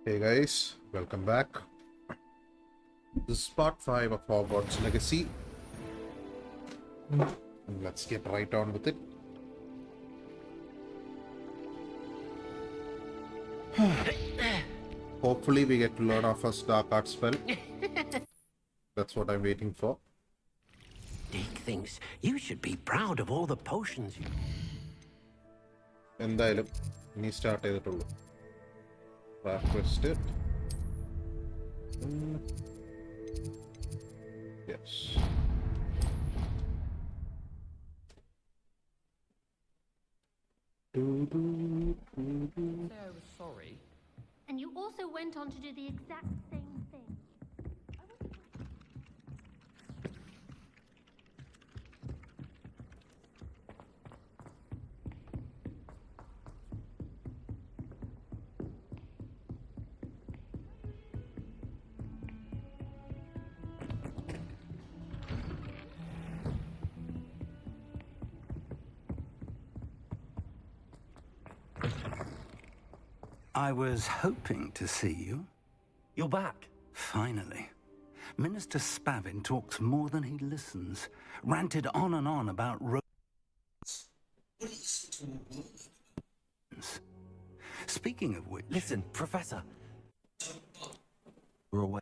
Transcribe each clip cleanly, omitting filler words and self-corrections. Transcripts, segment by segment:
Hey guys, welcome back. This is part 5 of Hogwarts Legacy. And let's get right on with it. Hopefully we get to learn our first dark art spell. That's what I'm waiting for. Dick thinks you should be proud of all the potions you... എന്തായാലും ഇനി start ചെയ്തിട്ടുള്ളൂ. Quest. Yes. Say I was sorry. And you also went on to do the exact same thing. I was hoping to see you. You're back. Finally. Minister Spavin talks more than he listens. Ranted on and on about Speaking of which... Listen, Professor. We're away.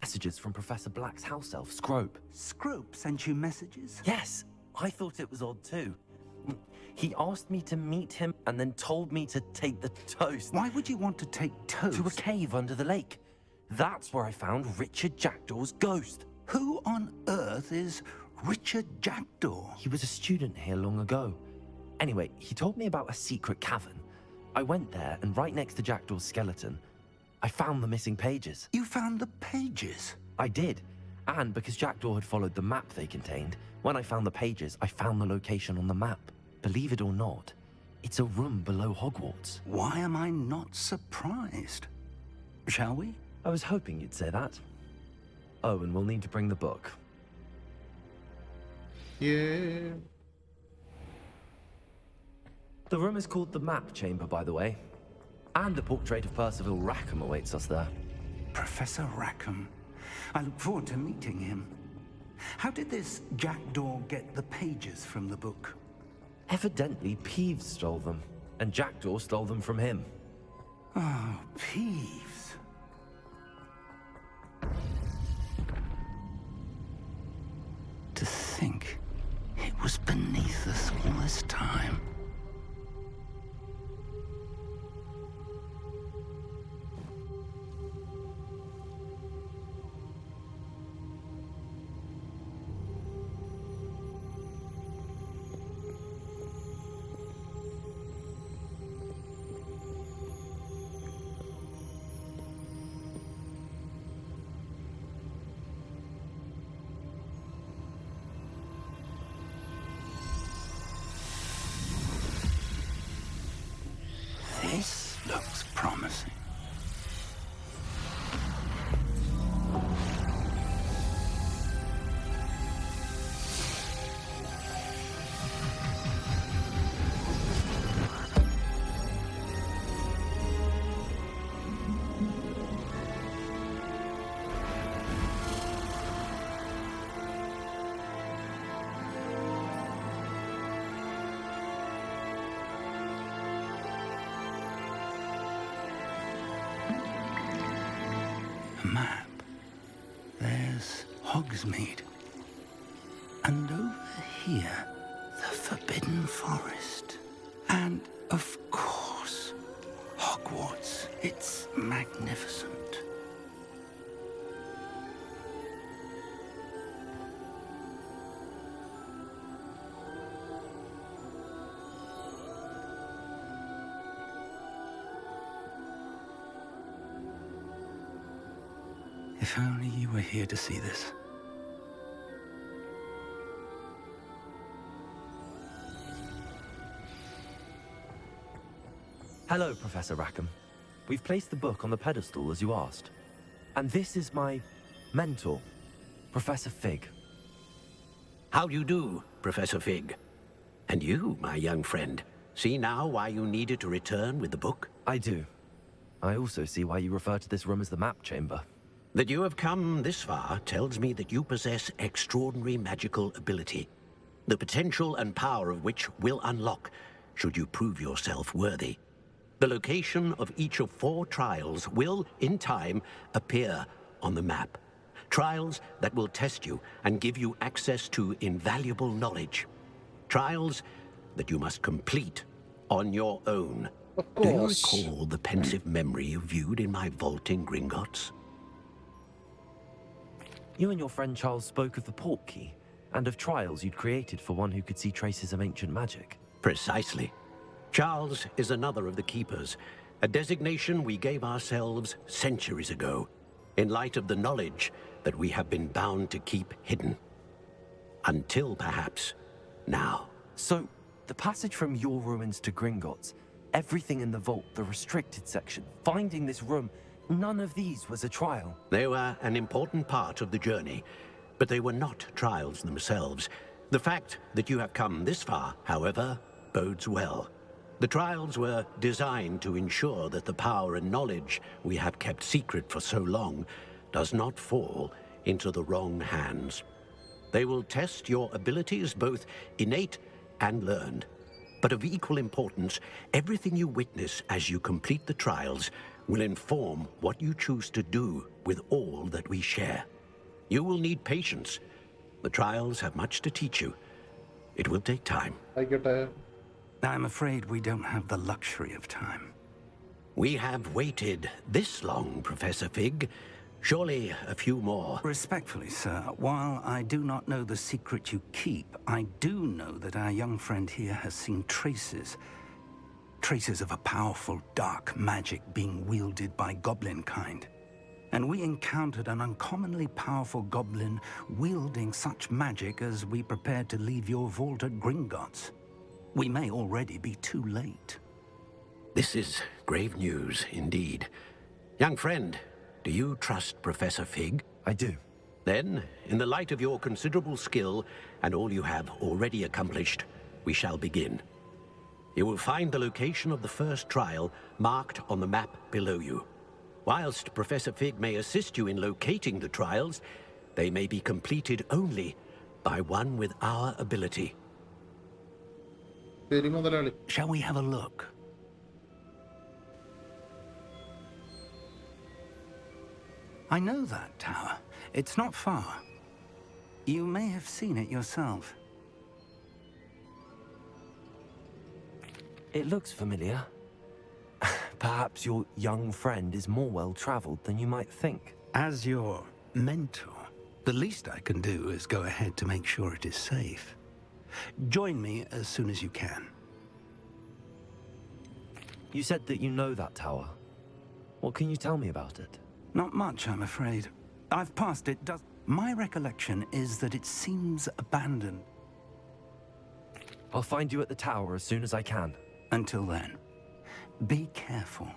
Messages from Professor Black's house elf, Scrope. Scrope sent you messages? Yes, I thought it was odd too. He asked me to meet him and then told me to take the toast. Why would you want to take toast? To a cave under the lake. That's where I found Richard Jackdaw's ghost. Who on earth is Richard Jackdaw? He was a student here long ago. Anyway, he told me about a secret cavern. I went there, and right next to Jackdaw's skeleton, I found the missing pages. You found the pages? I did. And because Jackdaw had followed the map they contained, when I found the pages, I found the location on the map. Believe it or not, it's a room below Hogwarts. Why am I not surprised? Shall we? I was hoping you'd say that. Oh, and we'll need to bring the book. Yeah. The room is called the Map Chamber, by the way. And a portrait of Percival Rackham awaits us there. Professor Rackham. I look forward to meeting him. How did this Jackdaw get the pages from the book? Evidently, Peeves stole them, and Jackdaw stole them from him. Oh, Peeves. To think it was beneath us all this time. This looks promising. Map. There's Hogsmeade. And over here, the Forbidden Forest. And, of course, Hogwarts. It's magnificent. If only you were here to see this. Hello, Professor Rackham. We've placed the book on the pedestal as you asked. And this is my mentor, Professor Fig. How do you do, Professor Fig? And you, my young friend, see now why you needed to return with the book? I do. I also see why you refer to this room as the map chamber. That you have come this far tells me that you possess extraordinary magical ability, the potential and power of which will unlock should you prove yourself worthy. The location of each of 4 trials will, in time, appear on the map. Trials that will test you and give you access to invaluable knowledge. Trials that you must complete on your own. Of Do you course. recall the pensive memory you viewed in my vault in Gringotts? You and your friend Charles spoke of the port key, and of trials you'd created for one who could see traces of ancient magic. Precisely. Charles is another of the Keepers, a designation we gave ourselves centuries ago, in light of the knowledge that we have been bound to keep hidden. Until, perhaps, now. So, the passage from your ruins to Gringotts, everything in the vault, the restricted section, finding this room, none of these was a trial. They were an important part of the journey, but they were not trials themselves. The fact that you have come this far, however, bodes well. The trials were designed to ensure that the power and knowledge we have kept secret for so long does not fall into the wrong hands. They will test your abilities, both innate and learned. But of equal importance, everything you witness as you complete the trials will inform what you choose to do with all that we share. You will need patience. The trials have much to teach you. It will take time. I get a... I'm afraid we don't have the luxury of time. We have waited this long, Professor Fig. Surely a few more. Respectfully, sir, while I do not know the secret you keep, I do know that our young friend here has seen traces of a powerful dark magic being wielded by goblin kind. And we encountered an uncommonly powerful goblin wielding such magic as we prepared to leave your vault at Gringotts. We may already be too late. This is grave news indeed. Young friend, do you trust Professor Fig? I do. Then, in the light of your considerable skill and all you have already accomplished, we shall begin. You will find the location of the first trial marked on the map below you. Whilst Professor Fig may assist you in locating the trials, they may be completed only by one with our ability. ശരി മുതലാളി. Shall we have a look? I know that tower. It's not far. You may have seen it yourself. It looks familiar. Perhaps your young friend is more well-traveled than you might think. As your mentor, the least I can do is go ahead to make sure it is safe. Join me as soon as you can. You said that you know that tower. What can you tell me about it? Not much, I'm afraid. I've passed it. My recollection is that it seems abandoned. I'll find you at the tower as soon as I can. Until then, be careful.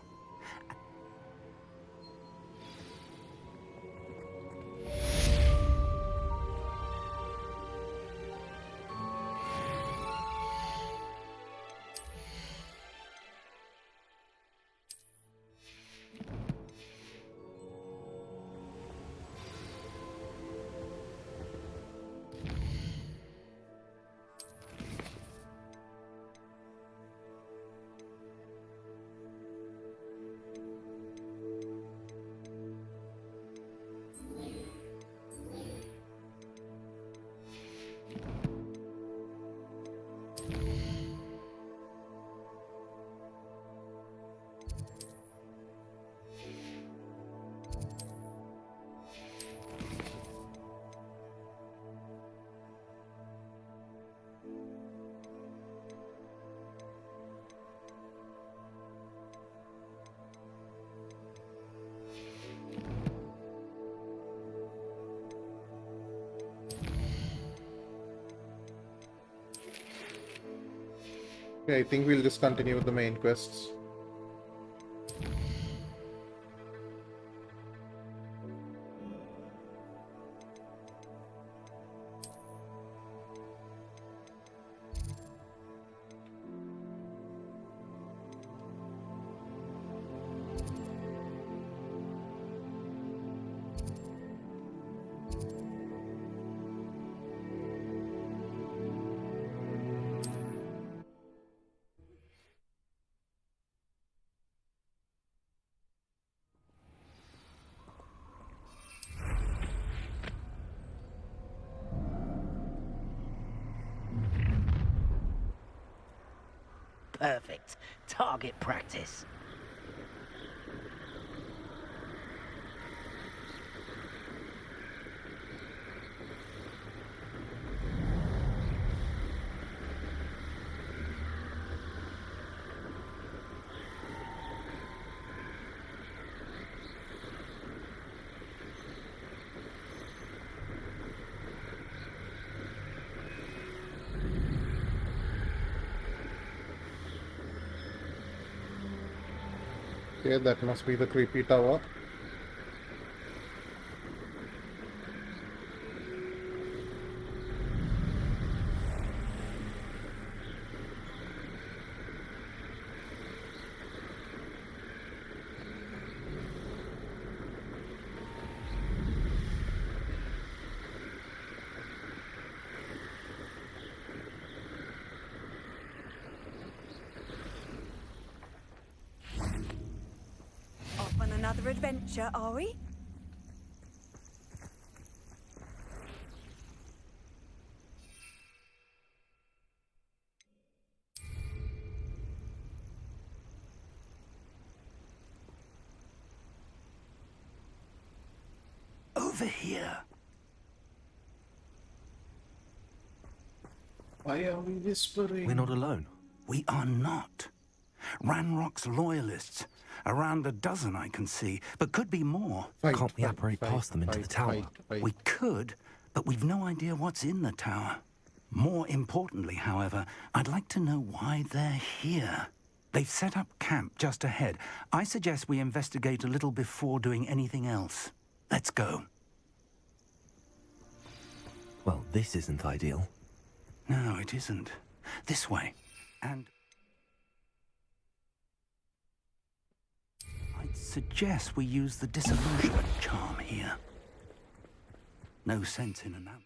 Okay, I think we'll just continue with the main quests. Perfect. Target practice. Okay, that must be the creepy tower. Off on another adventure, are we? Over here. Why are we whispering? We're not alone. We are not. Ranrock's loyalists. Around a dozen I can see, but could be more. Can't we apparate past them into the tower? We could, but we've no idea what's in the tower. More importantly, however, I'd like to know why they're here. They've set up camp just ahead. I suggest we investigate a little before doing anything else. Let's go. Well, this isn't ideal. No, it isn't. This way. And I'd suggest we use the disillusionment charm here. No sense in announcing.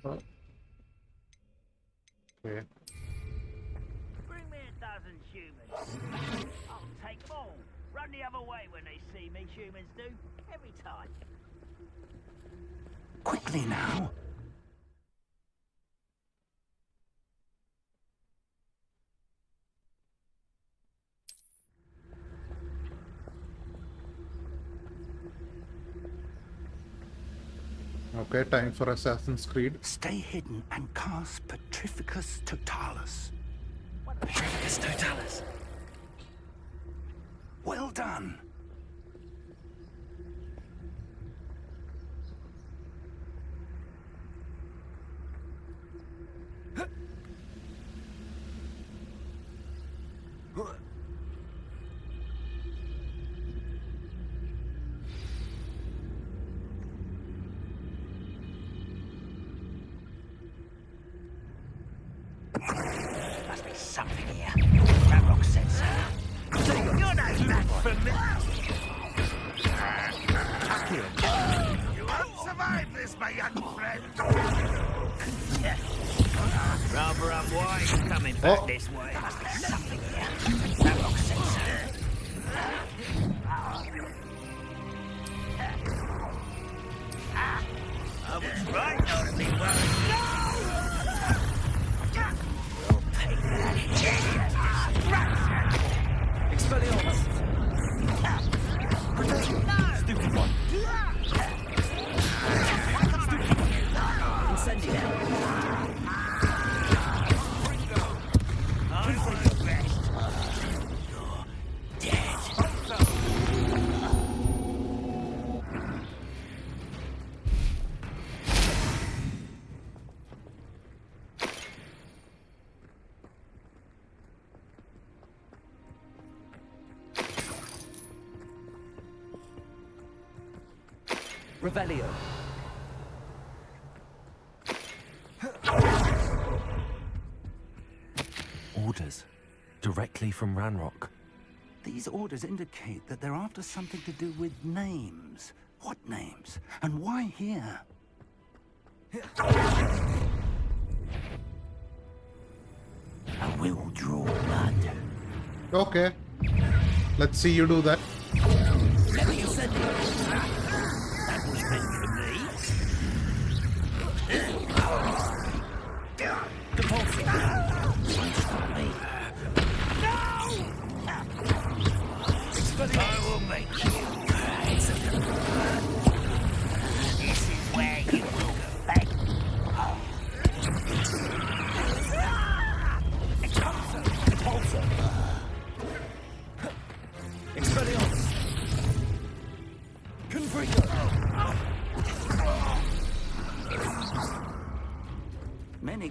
Oh. Okay. Bring me a dozen humans. I'll take them all. Run the other way when they see me, humans do. Every time. Quickly now. Okay, time for Assassin's Creed. Stay hidden and cast Petrificus Totalis. Petrificus Totalis. Well done. Must be something here. Ranrock said so. You're no match for me. You won't survive this, my young friend. Rather unwise coming back this way. Must be something here. Ranrock said so. I was right not to be worried. We'll pay for that Expelliarmus! Stupid one. Revelio. Orders. Directly from Ranrock. These orders indicate that they're after something to do with names. What names? And why here? I will draw blood. Okay. Let's see you do that. Let me send it. That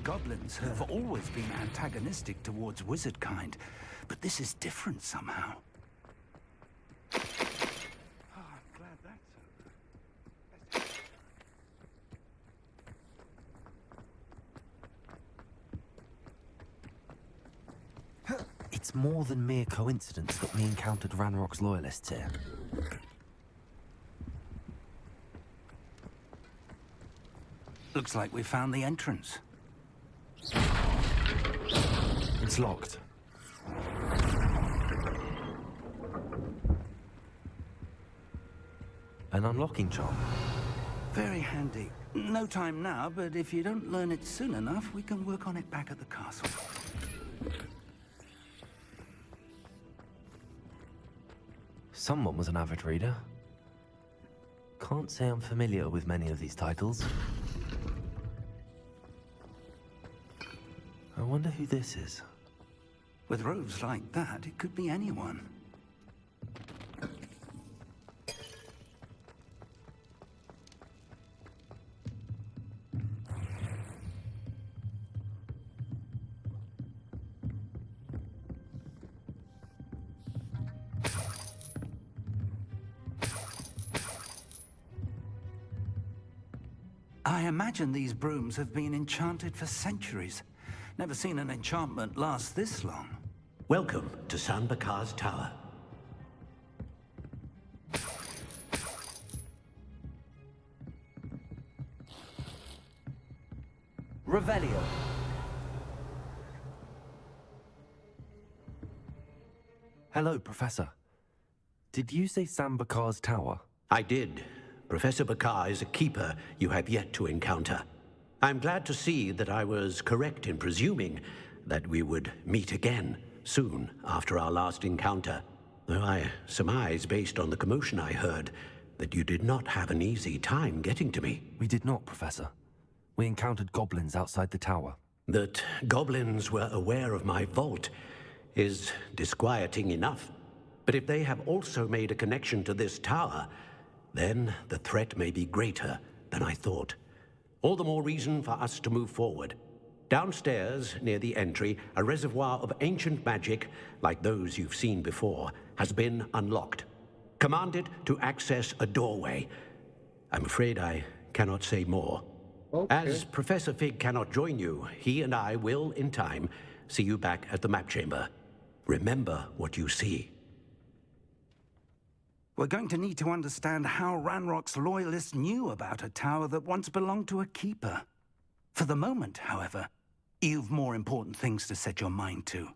goblins have always been antagonistic towards wizard kind, but this is different somehow. Oh, I'm glad that's over. It's more than mere coincidence that we encountered Ranrock's loyalists here. Looks like we found the entrance. It's locked. An unlocking charm. Very handy. No time now, but if you don't learn it soon enough, we can work on it back at the castle. Someone was an avid reader. Can't say I'm familiar with many of these titles. I wonder who this is. With robes like that, it could be anyone. I imagine these brooms have been enchanted for centuries. Never seen an enchantment last this long. Welcome to San Bakar's Tower. Revelio. Hello, Professor. Did you say San Bakar's Tower? I did. Professor Bakar is a keeper you have yet to encounter. I'm glad to see that I was correct in presuming that we would meet again soon after our last encounter. Though I surmise, based on the commotion I heard, that you did not have an easy time getting to me. We did not, Professor. We encountered goblins outside the tower. That goblins were aware of my vault is disquieting enough. But if they have also made a connection to this tower, then the threat may be greater than I thought. All the more reason for us to move forward. Downstairs, near the entry, a reservoir of ancient magic, like those you've seen before, has been unlocked. Command it to access a doorway. I'm afraid I cannot say more. Okay. As Professor Fig cannot join you, he and I will, in time, see you back at the map chamber. Remember what you see. We're going to need to understand how Ranrock's loyalists knew about a tower that once belonged to a keeper. For the moment, however, you've more important things to set your mind to.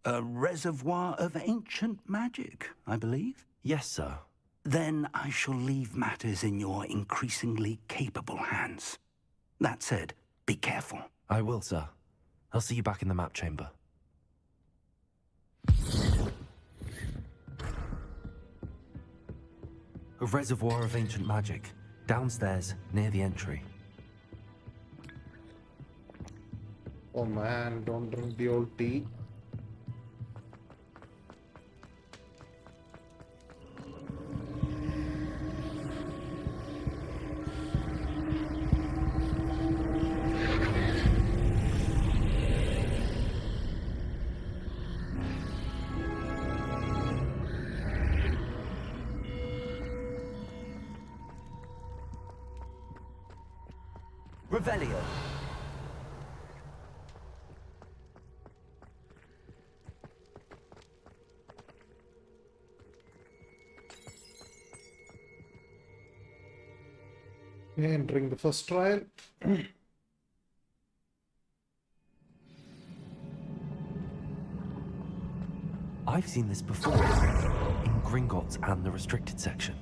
A reservoir of ancient magic, I believe? Yes, sir. Then I shall leave matters in your increasingly capable hands. That said, be careful. I will, sir. I'll see you back in the map chamber. A reservoir of ancient magic, downstairs, near the entry. Oh man, don't drink the old tea. Revelio. Entering the first trial. I've seen this before, in Gringotts and the restricted section.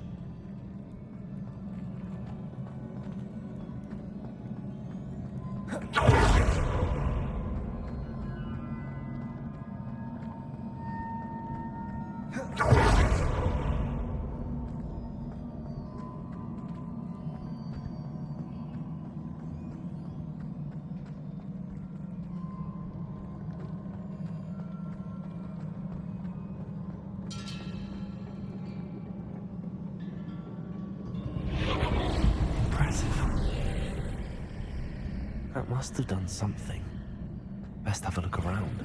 That must have done something. Best have a look around.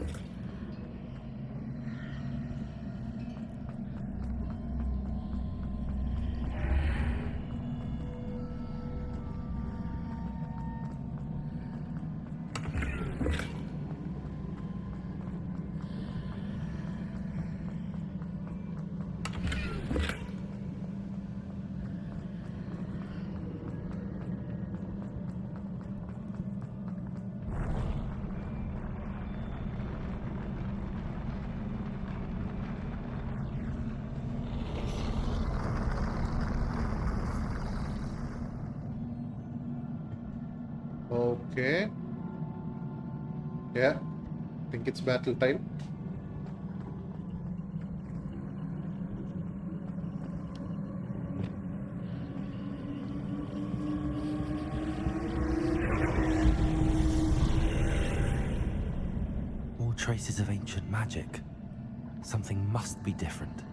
Okay. Yeah. Think it's battle time. More traces of ancient magic. Something must be different.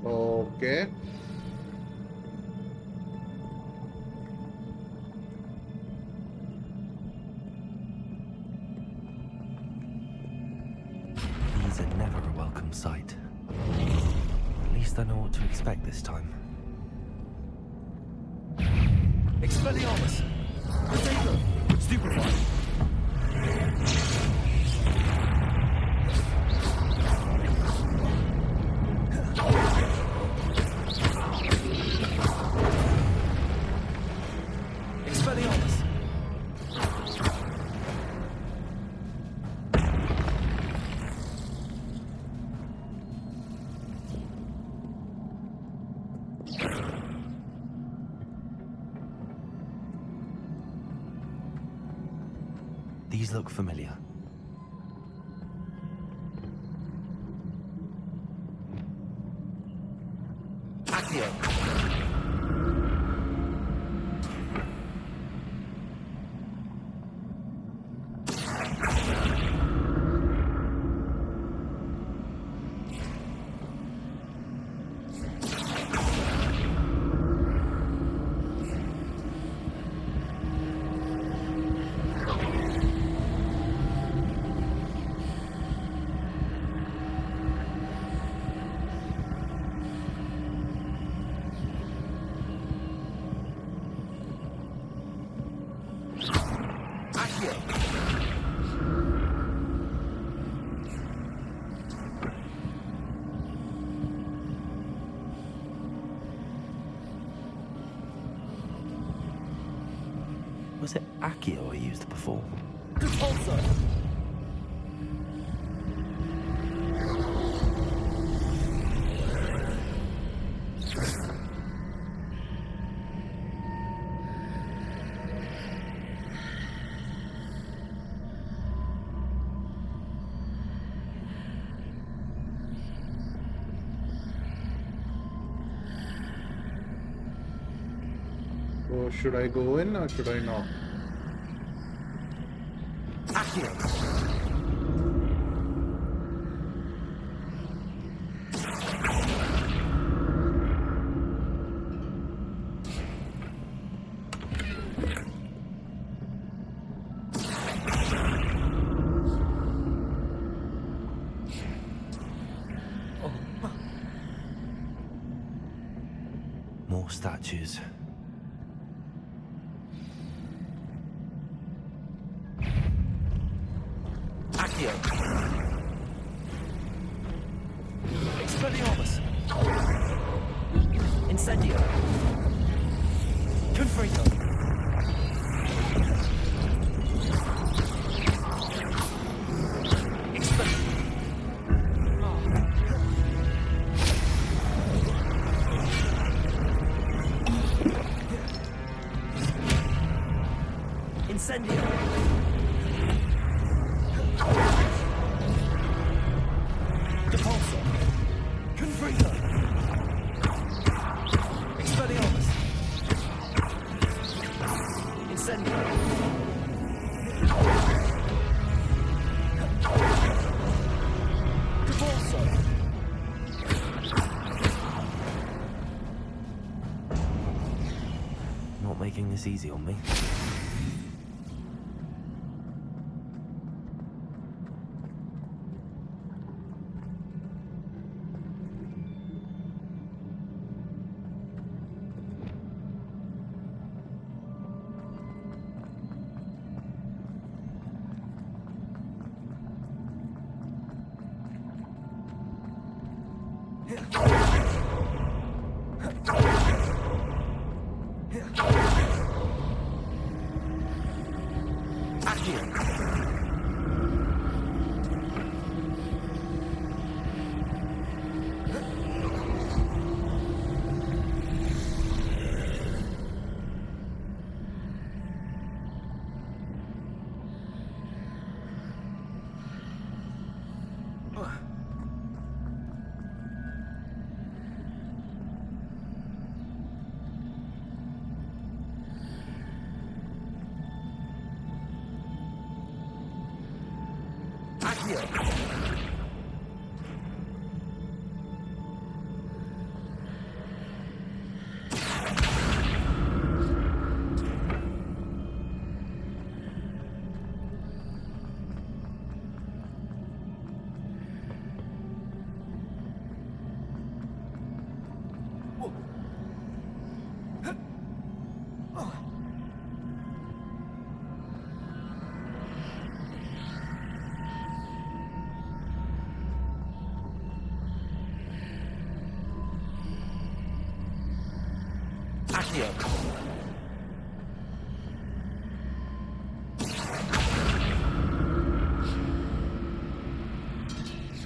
Okay. These are never a welcome sight. At least I know what to expect this time. Expelliarmus! Potato! Stupefy! Expelliarmus! These look familiar. Accio! Was it Accio I used before? Repulsor! So should I go in or should I not? Accio! More statues. Accio! Expelliarmus! Incendio! Confrito! Incendio! Depulso! Confrito! Expelliarmus! this easy on me.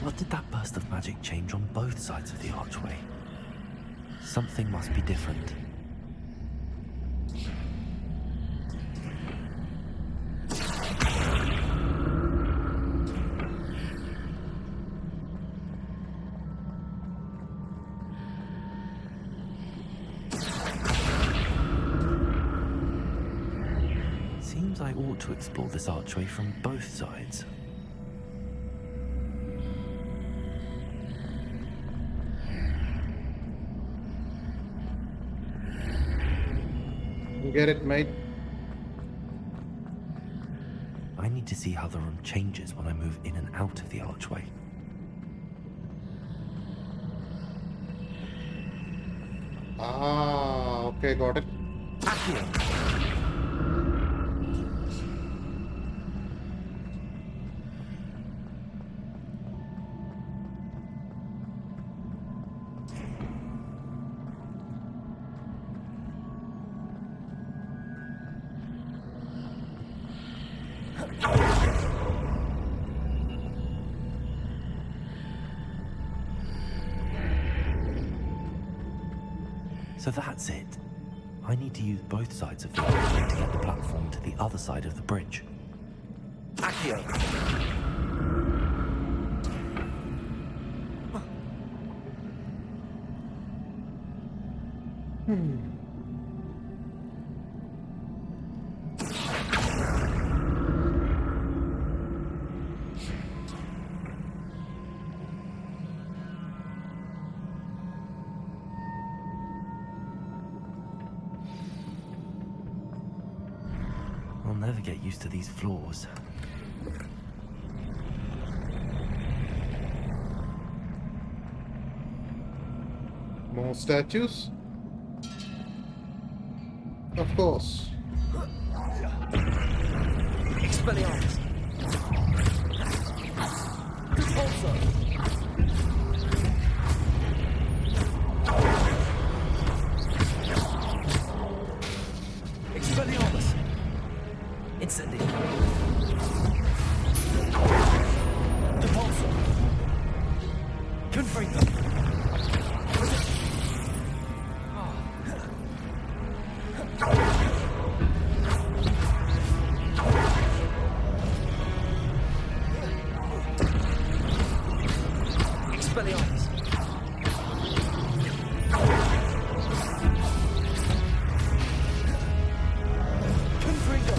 What did that burst of magic change on both sides of the archway? Something must be different. Seems I ought to explore this archway from both sides. You get it, mate? I need to see how the room changes when I move in and out of the archway. Ah, okay, got it. So that's it. I need to use both sides of the archway to get the platform to the other side of the bridge. Accio. I'll never get used to these floors. More statues? Of course. Expelliarmus. Repulsor. Expelliarmus. Incendio. Repulsor. Confringo. Expelliarmus. Confringo.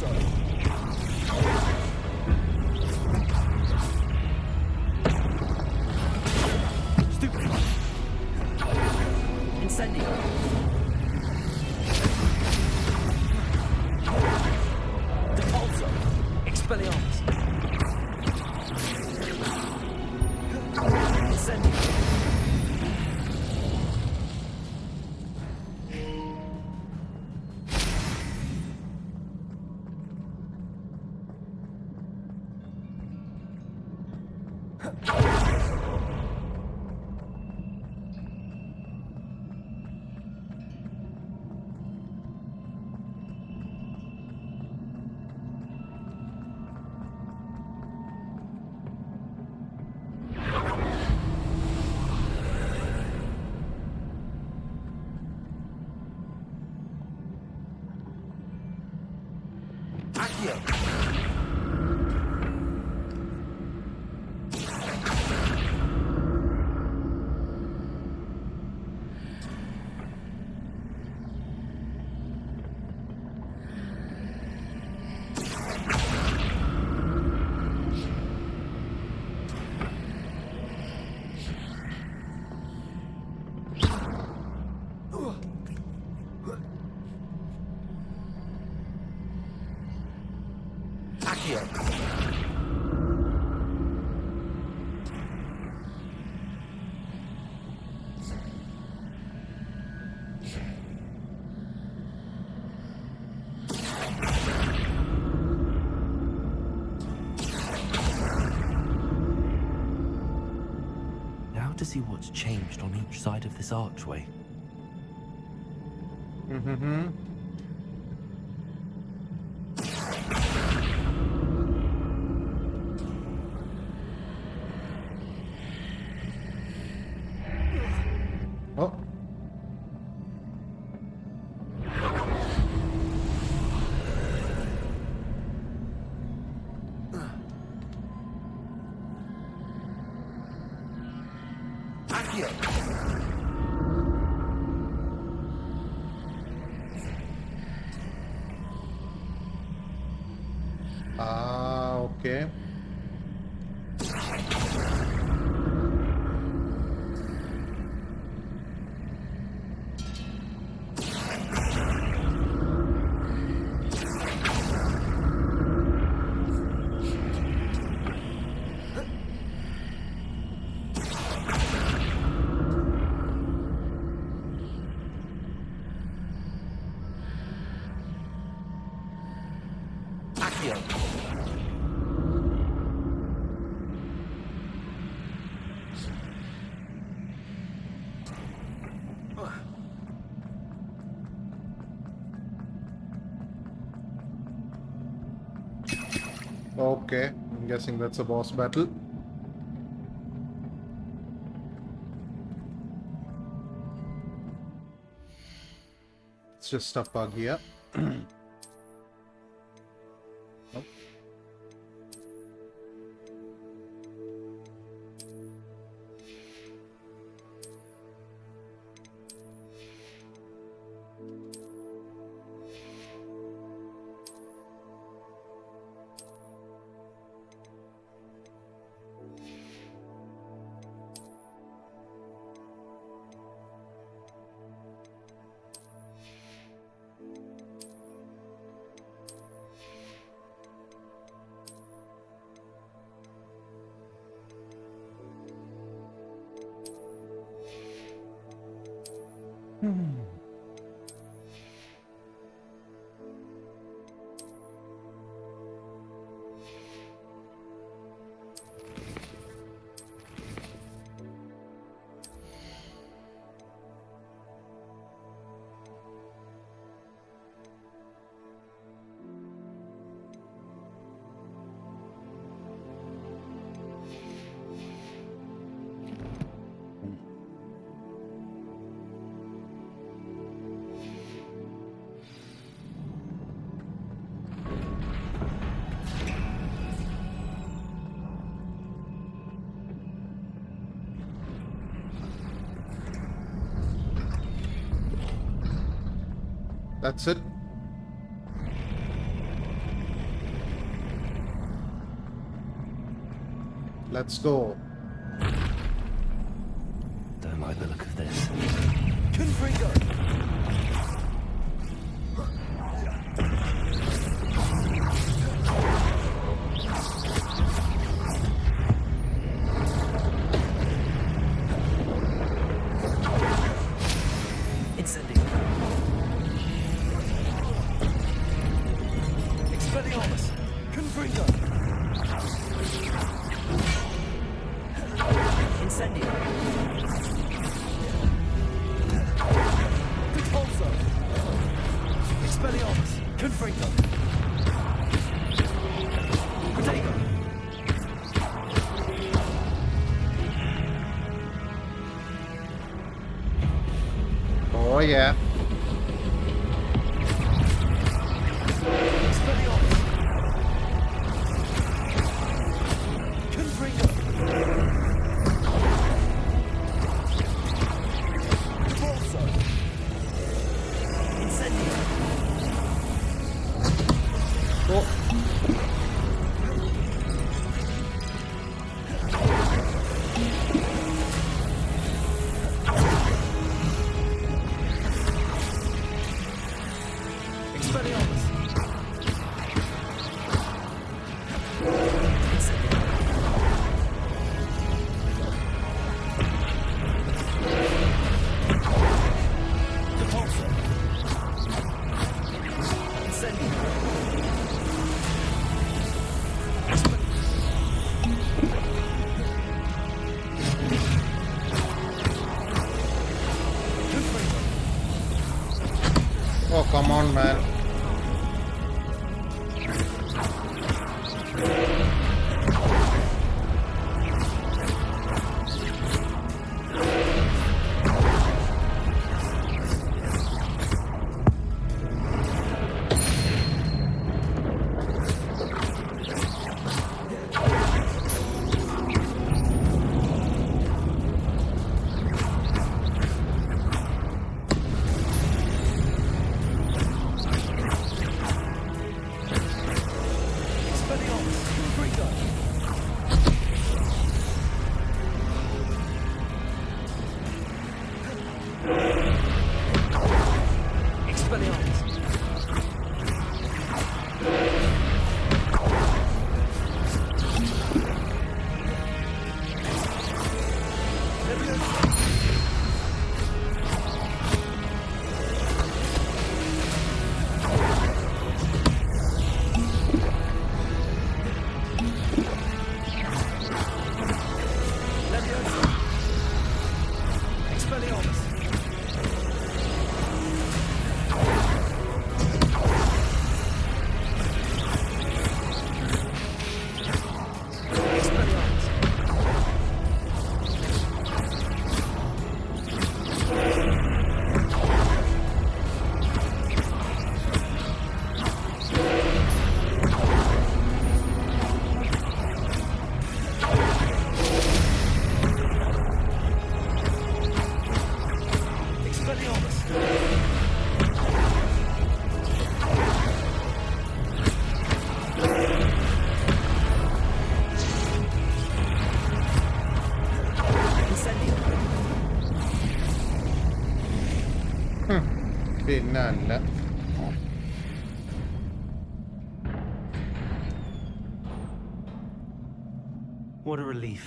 Repulsor! Stupid! Incendio! Repulsor! Expelliarmus! Incendio! Accio! Accio! Now to see what's changed on each side of this archway. Mm-hmm. Oh. Accio! Ah, okay. Accio! Okay, I'm guessing that's a boss battle. It's just a bug here. Nope. That's it. Let's go. Don't like the look of this. Confringo! Incendio. Expelliarmus. Confringo. Incendio. Repulso. Expelliarmus. Confringo. Protego. Oh yeah. Expelliarmus. Confringo. Repulso. Incendio. Oh. Expelliarmus. Repulso. Incendio. Confringo. Oh, come on, man. Expelliarmus. Confringo. Expelliarmus. Leviosa. Expelliarmus. Expelliarmus. Expelliarmus. Incendio. പിന്നല്ല. What a relief.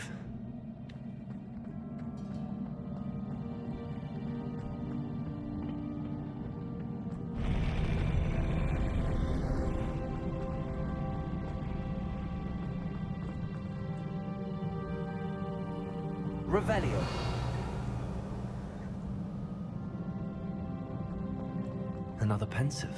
Revelio. Another pensive.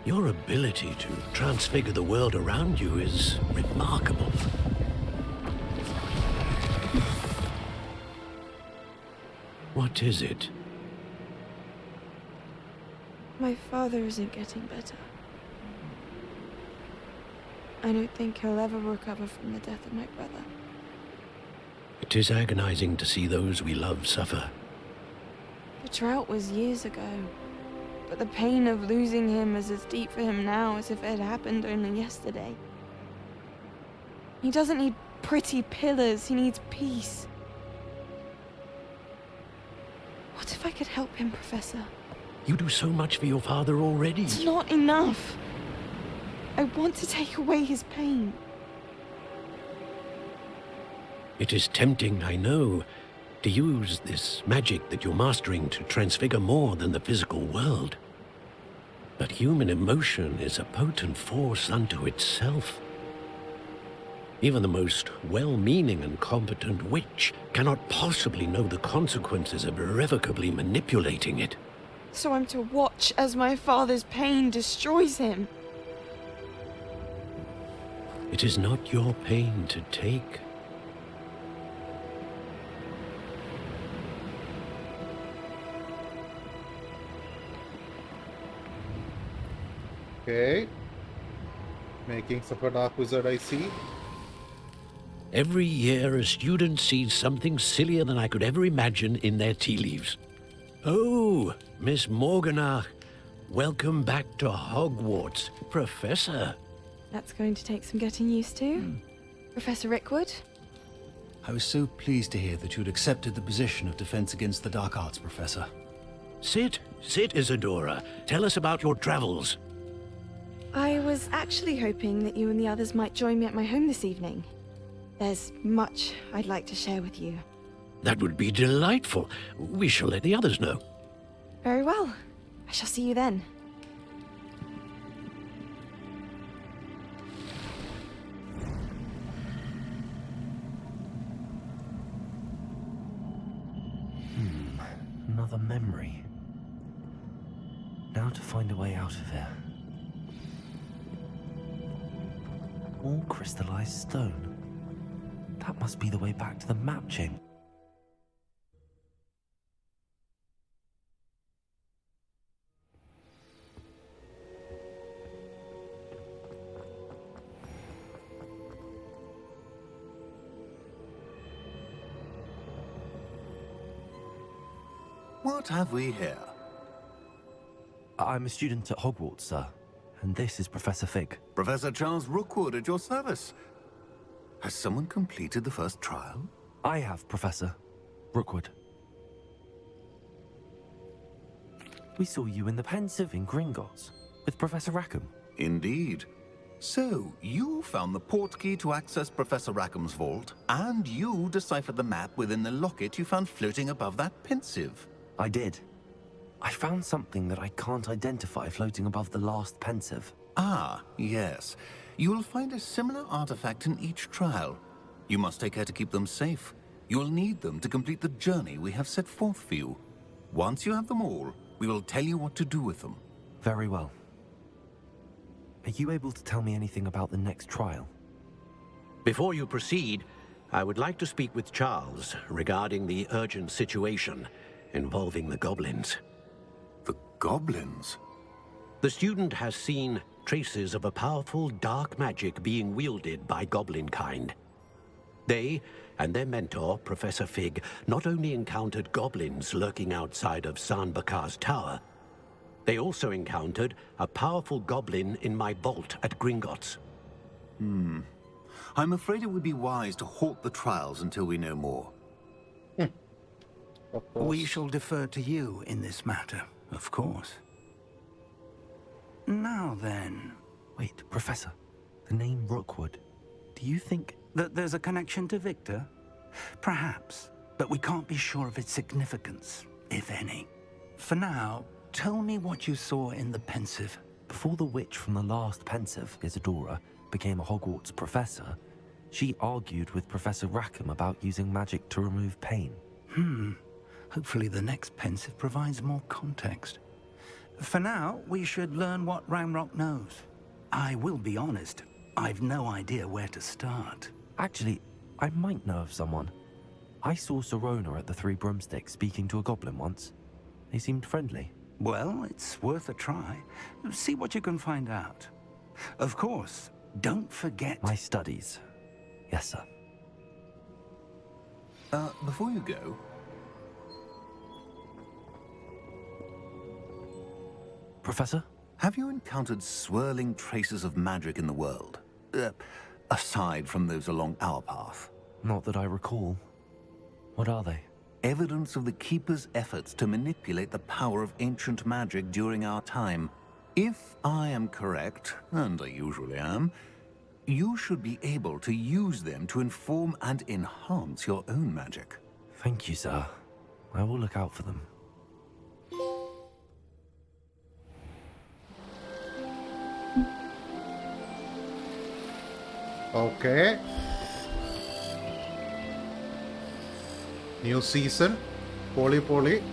Your ability to transfigure the world around you is remarkable. What is it? My father isn't getting better. I don't think he'll ever recover from the death of my brother. It is agonizing to see those we love suffer. The drought was years ago, but the pain of losing him is as deep for him now as if it had happened only yesterday. He doesn't need pretty pillars, he needs peace. What if I could help him, Professor? You do so much for your father already. It's not enough. I want to take away his pain. It is tempting, I know, to use this magic that you're mastering to transfigure more than the physical world. But human emotion is a potent force unto itself. Even the most well-meaning and competent witch cannot possibly know the consequences of irrevocably manipulating it. So I'm to watch as my father's pain destroys him. It is not your pain to take. Okay. Makings of a dark wizard, I see. Every year, a student sees something sillier than I could ever imagine in their tea leaves. Oh, Miss Morganach, welcome back to Hogwarts, Professor. That's going to take some getting used to. Professor Rickwood? I was so pleased to hear that you'd accepted the position of Defense Against the Dark Arts, Professor. Sit, Isadora. Tell us about your travels. I was actually hoping that you and the others might join me at my home this evening. There's much I'd like to share with you. That would be delightful. We shall let the others know. Very well. I shall see you then. Another memory. Now to find a way out of here. All crystallized stone. That must be the way back to the map chamber. What have we here? I'm a student at Hogwarts, sir. And this is Professor Fig. Professor Charles Rookwood at your service. Has someone completed the first trial? I have, Professor Rookwood. We saw you in the Pensive in Gringotts with Professor Rackham. Indeed. So, you found the portkey to access Professor Rackham's vault, and you deciphered the map within the locket you found floating above that Pensive. I did. I found something that I can't identify floating above the last Pensive. Ah, yes. You will find a similar artifact in each trial. You must take care to keep them safe. You will need them to complete the journey we have set forth for you. Once you have them all, we will tell you what to do with them. Very well. Are you able to tell me anything about the next trial? Before you proceed, I would like to speak with Charles regarding the urgent situation involving the goblins. The goblins? The student has seen traces of a powerful dark magic being wielded by goblin kind. They and their mentor, Professor Fig, not only encountered goblins lurking outside of San Bakar's tower, they also encountered a powerful goblin in my vault at Gringotts. I'm afraid it would be wise to halt the trials until we know more. Of course. We shall defer to you in this matter, of course. Now then, Wait, Professor. The name Rookwood. Do you think... that there's a connection to Victor? Perhaps, but we can't be sure of its significance, if any. For now, tell me what you saw in the Pensive. Before the witch from the last Pensive, Isadora, became a Hogwarts professor, she argued with Professor Rackham about using magic to remove pain. Hopefully the next Pensive provides more context. For now, we should learn what Ramrock knows. I will be honest, I've no idea where to start. Actually, I might know of someone. I saw Sirona at the Three Broomsticks speaking to a goblin once. They seemed friendly. Well, it's worth a try. See what you can find out. Of course, don't forget... My studies. Yes, sir. Before you go... Professor? Have you encountered swirling traces of magic in the world? Aside from those along our path? Not that I recall. What are they? Evidence of the Keeper's efforts to manipulate the power of ancient magic during our time. If I am correct, and I usually am, you should be able to use them to inform and enhance your own magic. Thank you, sir. I will look out for them. Okay. New season. Poly.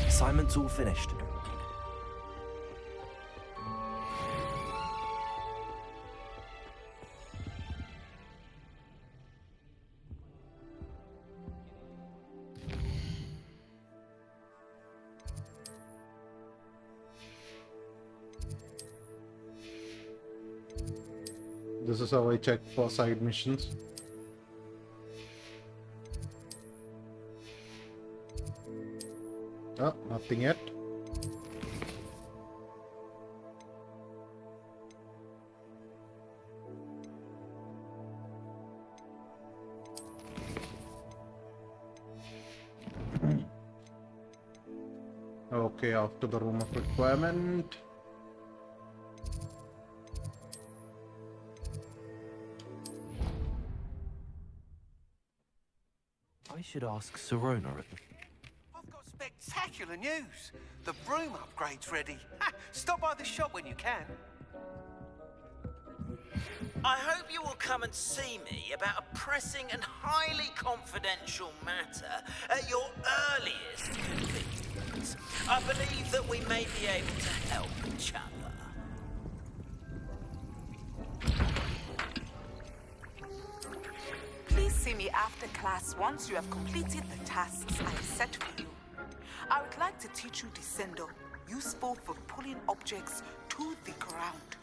Assignment's all finished. This is how I check for side missions. Oh, nothing yet. Okay, after the room of requirement. I should ask Sirona at the... I've got spectacular news. The broom upgrade's ready. Ha! Stop by the shop when you can. I hope you will come and see me about a pressing and highly confidential matter at your earliest convenience. I believe that we may be able to help each other. Please see me after class once you have completed the tasks I set for you. I would like to teach you Descendo, useful for pulling objects to the ground.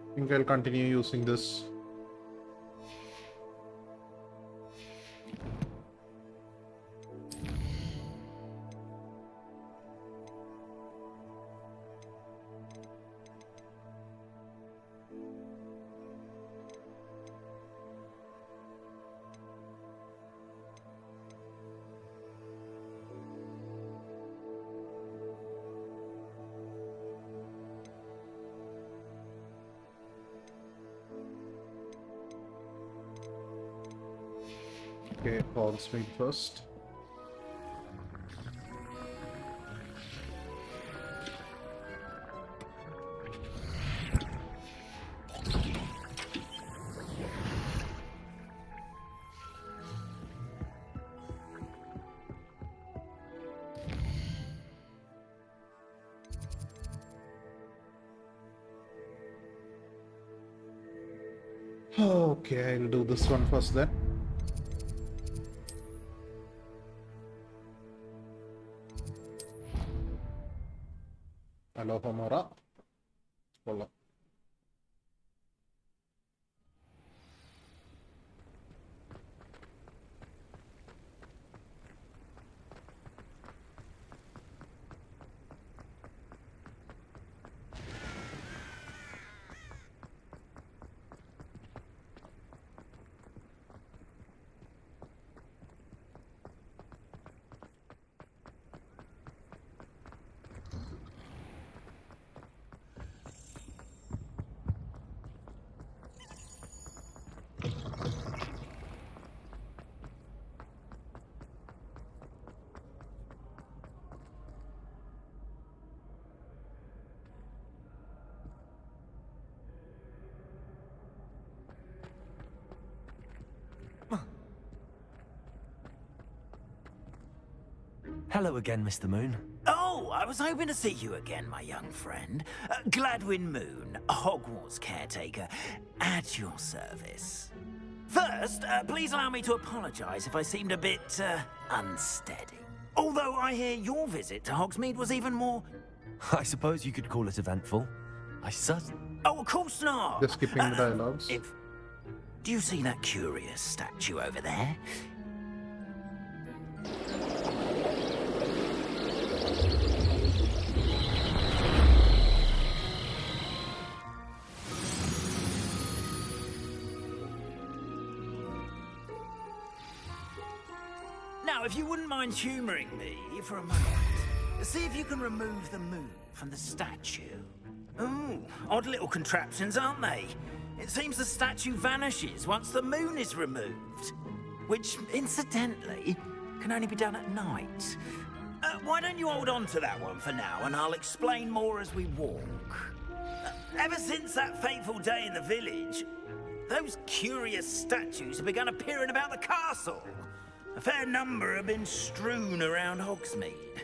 I think I'll continue using this. Okay, pause me first. Okay, I'll do this one first then. Hello, Homora. Hola. Hello again, Mr. Moon. Oh, I was hoping to see you again, my young friend. Gladwin Moon, Hogwarts caretaker, at your service. First, please allow me to apologize if I seemed a bit, unsteady. Although I hear your visit to Hogsmeade was even more... I suppose you could call it eventful. Oh, of course not! Just skipping the dialogues. Do you see that curious statue over there? Now, if you wouldn't mind humouring me for a moment, see if you can remove the moon from the statue. Ooh, odd little contraptions, aren't they? It seems the statue vanishes once the moon is removed. Which, incidentally, can only be done at night. Why don't you hold on to that one for now, and I'll explain more as we walk. Ever since that fateful day in the village, those curious statues have begun appearing about the castle. A fair number have been strewn around Hogsmeade.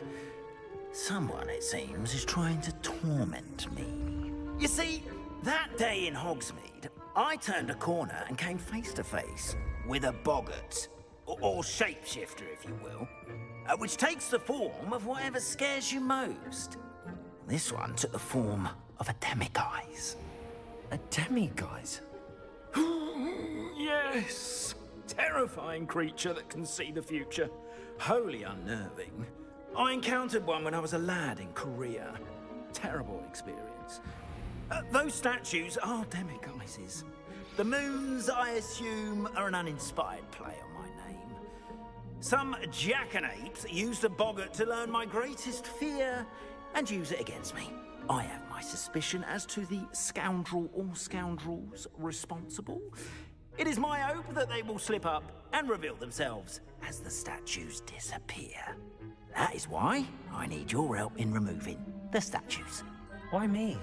Someone, it seems, is trying to torment me. You see, that day in Hogsmeade, I turned a corner and came face to face with a boggart, or shapeshifter, if you will, which takes the form of whatever scares you most. This one took the form of a demiguise. A demiguise? Yes! Terrifying creature that can see the future. Wholly unnerving. I encountered one when I was a lad in Korea. Terrible experience. Those statues are demiguises. The moons, I assume, are an uninspired play on my name. Some jackanapes used a boggart to learn my greatest fear and use it against me. I have my suspicion as to the scoundrel or scoundrels responsible. It is my hope that they will slip up and reveal themselves as the statues disappear. That is why I need your help in removing the statues. Why me?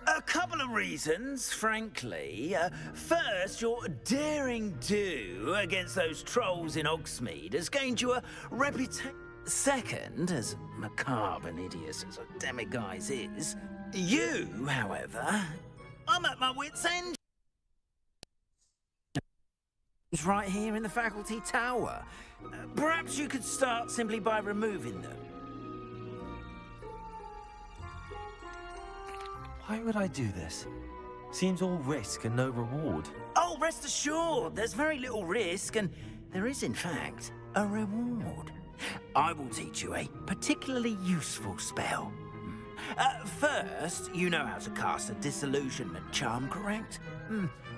A couple of reasons, frankly. First, your daring do against those trolls in Hogsmeade has gained you a reputation. Second, as macabre and hideous as a demiguise is, you, however, I'm at my wit's end. It's right here in the faculty tower. Perhaps you could start simply by removing them. Why would I do this? Seems all risk and no reward. Oh, rest assured, there's very little risk, and there is, in fact, a reward. I will teach you a particularly useful spell. First, you know how to cast a disillusionment charm, correct?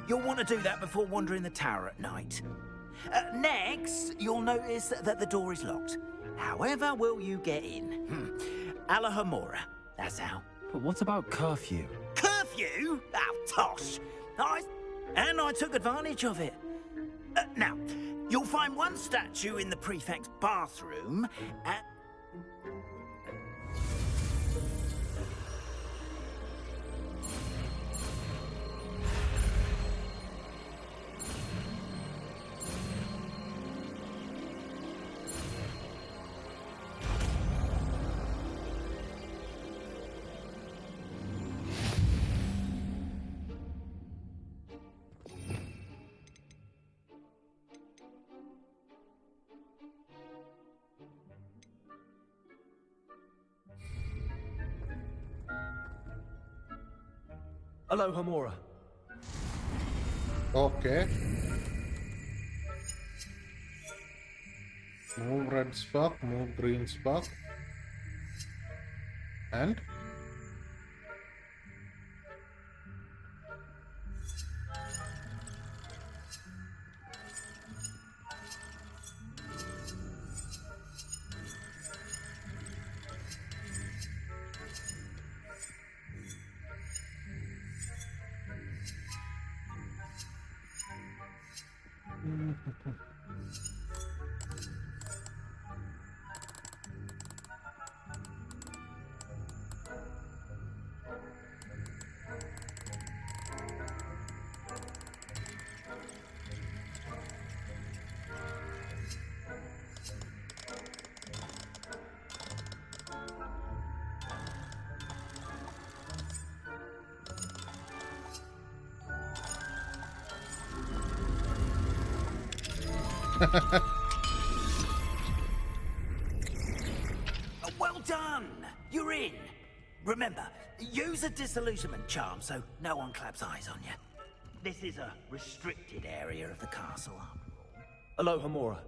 You'll want to do that before wandering the tower at night. Next, you'll notice that the door is locked. However will you get in? Alahamora, that's how. But what about curfew? Curfew? Oh, tosh! I took advantage of it. Now, you'll find one statue in the prefect's bathroom, and... Aloha Mora. Okay. Move red spark, move green spark. And? Well done! You're in. Remember, use a disillusionment charm so no one claps eyes on you. This is a restricted area of the castle, after all. Aloha Mora.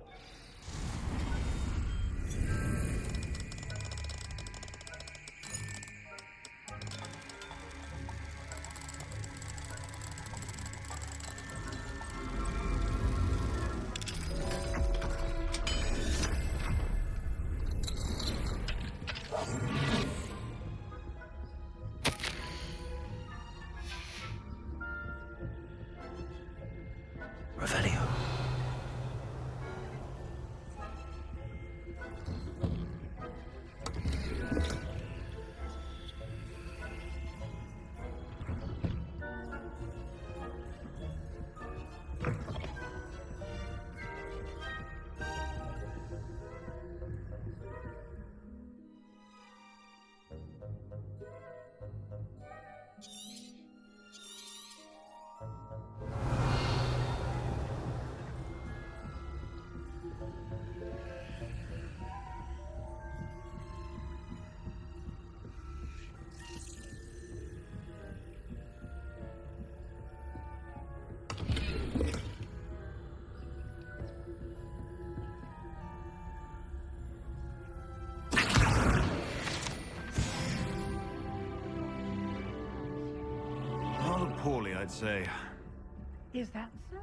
Revelio. Rather poorly, I'd say. Is that so?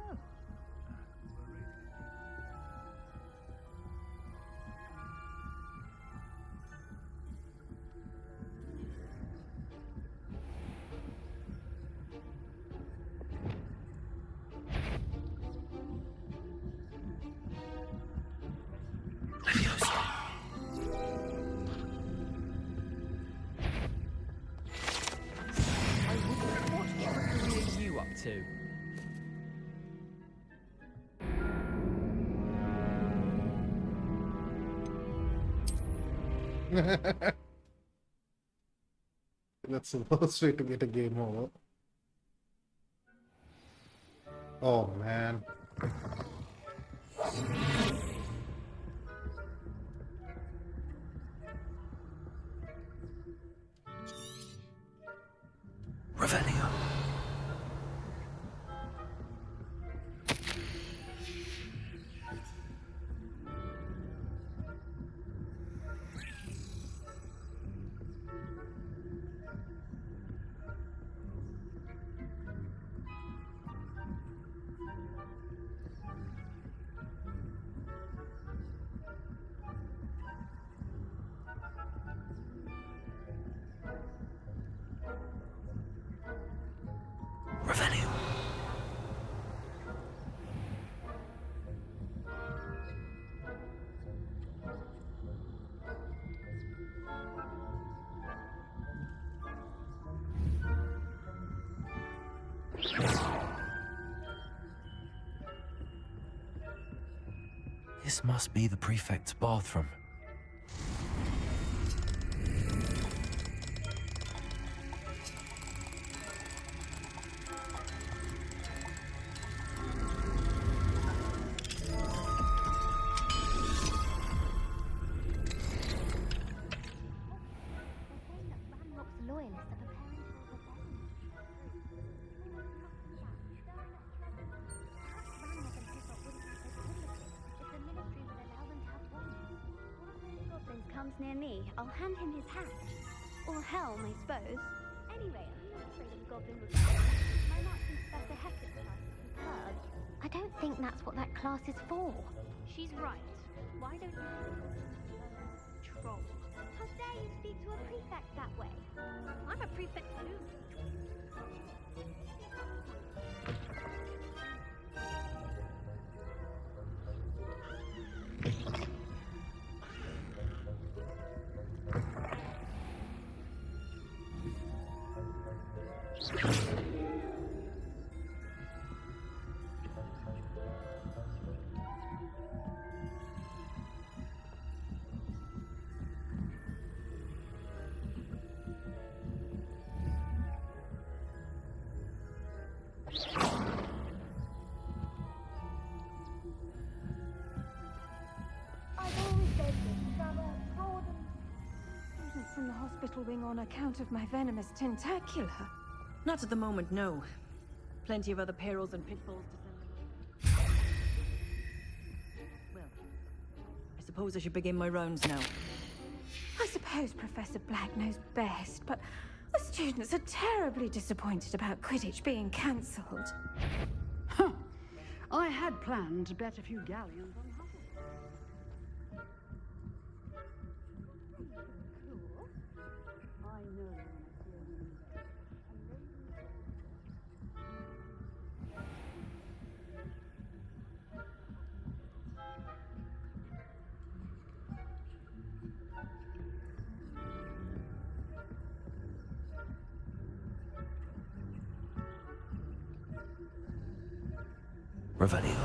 What trickery are you up to? That's the worst way to get a game over. Oh man. Revelio. Revelio. This must be the prefect's bathroom. Comes near me, I'll hand him his hat. Or helm, I suppose. Anyway, I'm not afraid of a goblin with my marksman Professor Hector class is superb. I don't think that's what that class is for. She's right. Why don't you troll? How dare you speak to a prefect that way? I'm a prefect too. from the hospital wing on account of my venomous tentacula? Not at the moment, no. Plenty of other perils and pitfalls to send them. Well, I suppose I should begin my rounds now. I suppose Professor Black knows best, but the students are terribly disappointed about Quidditch being cancelled. Huh. I had planned to bet a few galleons on Hogwarts. Cool. I know when I see a window. Revelio.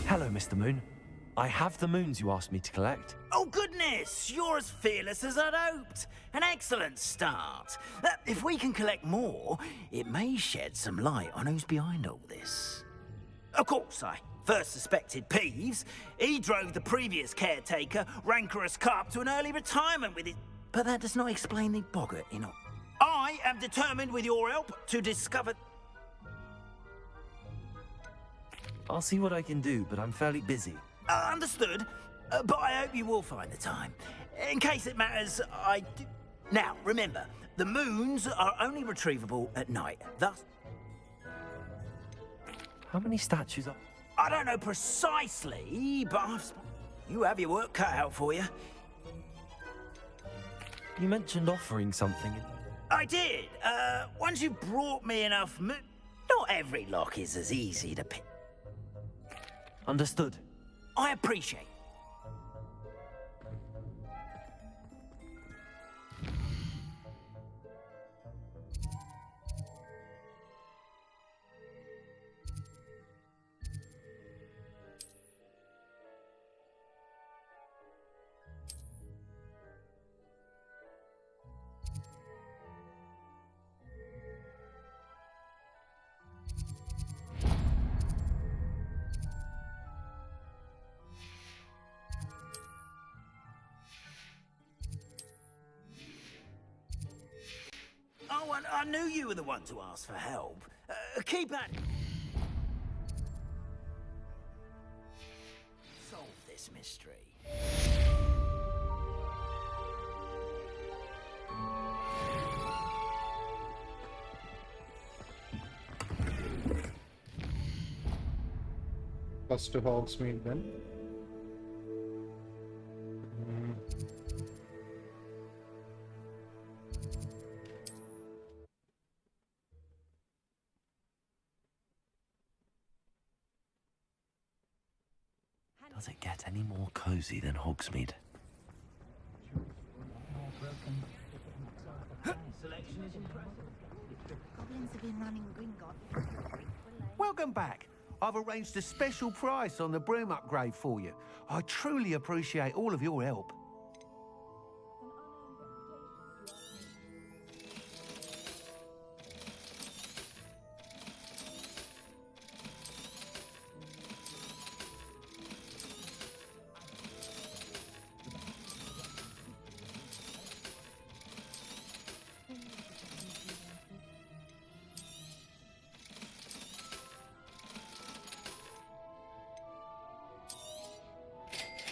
Hello, Mr. Moon. I have the moons you asked me to collect. Oh, goodness! You're as fearless as I'd hoped. An excellent start. If we can collect more, it may shed some light on who's behind all this. Of course, I first suspected Peeves. He drove the previous caretaker, Rancorous Carp, to an early retirement with it. But that does not explain the boggart, you know. I am determined, with your help, to discover... I'll see what I can do, but I'm fairly busy. Understood. But I hope you will find the time. In case it matters, I do... Now, remember, the moons are only retrievable at night. Thus... How many statues are... I don't know precisely, but you have your work cut out for you. You mentioned offering something. I did. Once you brought me enough not every lock is as easy to pick. Understood. I appreciate. Oh, I knew you were the one to ask for help. Keep at it. Solve this mystery. First to Hogsmeade then. Does it get any more cozy than Hogsmeade? Goblins have been running Gringotts. Welcome back. I've arranged a special price on the broom upgrade for you. I truly appreciate all of your help.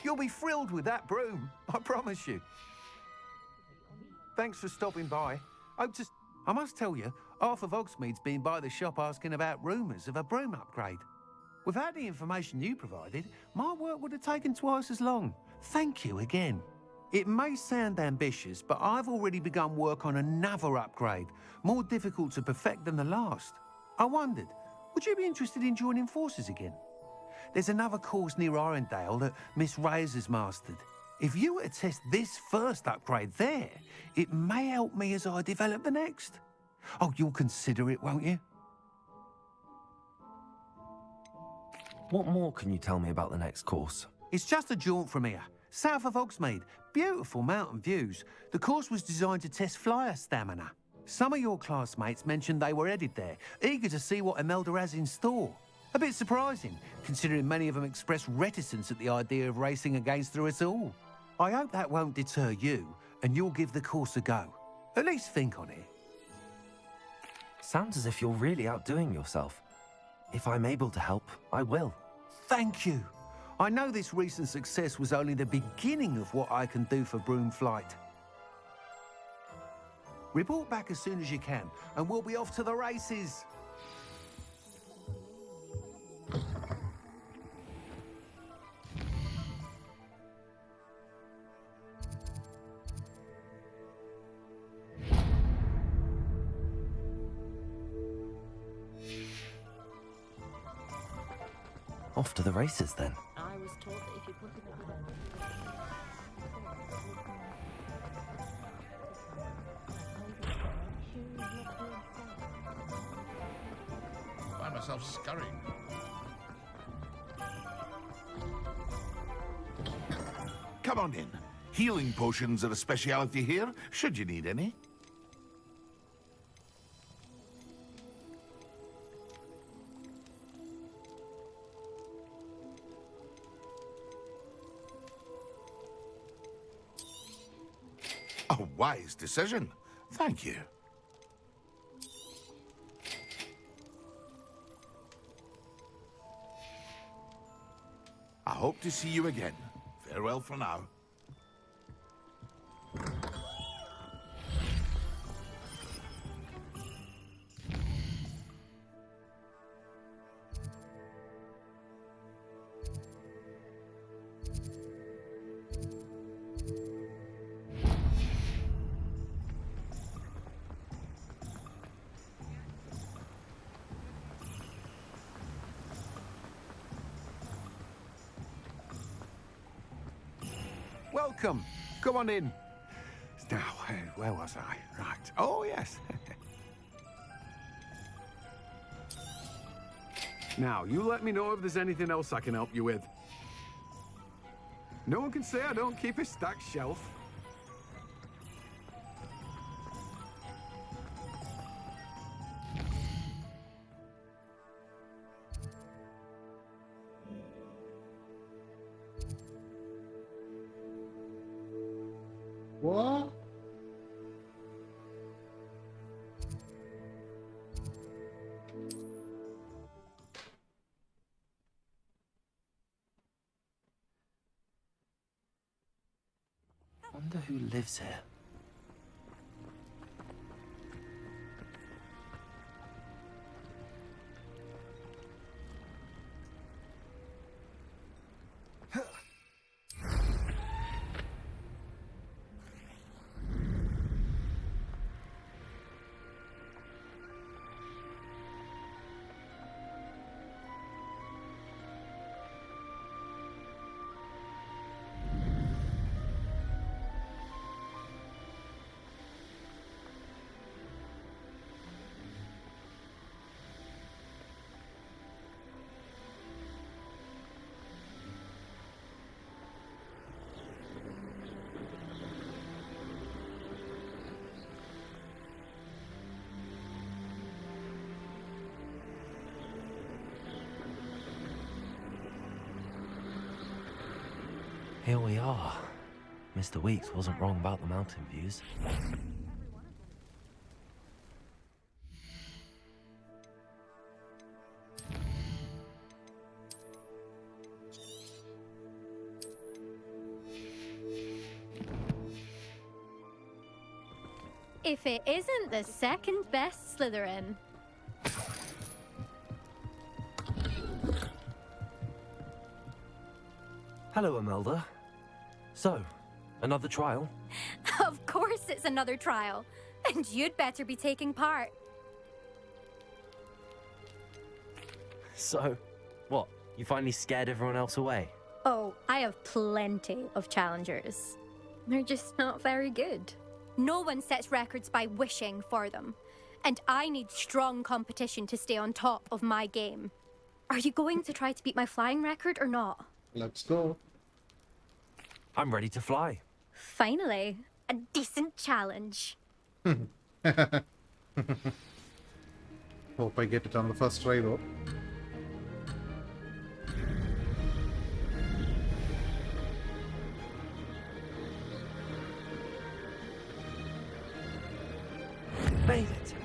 You'll be thrilled with that broom, I promise you. Thanks for stopping by. I must tell you, half of Hogsmeade's been by the shop asking about rumours of a broom upgrade. Without the information you provided, my work would have taken twice as long. Thank you again. It may sound ambitious, but I've already begun work on another upgrade, more difficult to perfect than the last. I wondered, would you be interested in joining forces again? There's another course near Arendale that Miss Reyes has mastered. If you were to test this first upgrade there, it may help me as I develop the next. Oh, you'll consider it, won't you? What more can you tell me about the next course? It's just a jaunt from here, south of Hogsmeade. Beautiful mountain views. The course was designed to test flyer stamina. Some of your classmates mentioned they were headed there, eager to see what Imelda has in store. A bit surprising, considering many of them expressed reticence at the idea of racing against her at all. I hope that won't deter you, and you'll give the course a go. At least think on it. Sounds as if you're really outdoing yourself. If I'm able to help, I will. Thank you. I know this recent success was only the beginning of what I can do for Broomflight. Report back as soon as you can, and we'll be off to the races. Off to the races, then. I was told that if you put it I find myself scurrying. Come on in. Healing potions are a speciality here, should you need any. A wise decision. Thank you. I hope to see you again. Farewell for now. Welcome. Come on in. Now, where was I? Right. Oh, yes. Now, you let me know if there's anything else I can help you with. No one can say I don't keep a stacked shelf. What? Wonder who lives here. Here we are. Mr. Weeks wasn't wrong about the mountain views. If it isn't the second best Slytherin. Hello, Imelda. So, Another trial? Of course it's another trial. And you'd better be taking part. So, what? You finally scared everyone else away? Oh, I have plenty of challengers. They're just not very good. No one sets records by wishing for them. And I need strong competition to stay on top of my game. Are you going to try to beat my flying record or not? Let's go. I'm ready to fly. Finally, a decent challenge. Hope I get it on the first try though. Made it.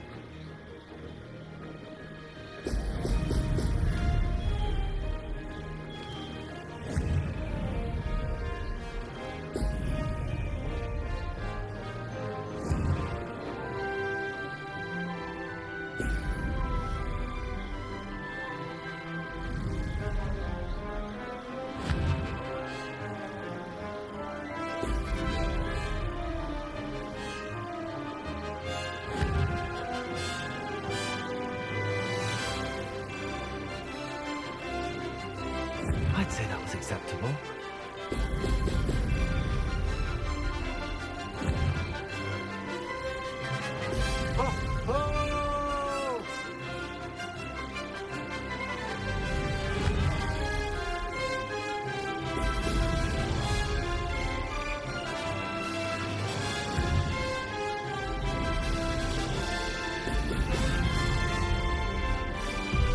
I'd say that was acceptable.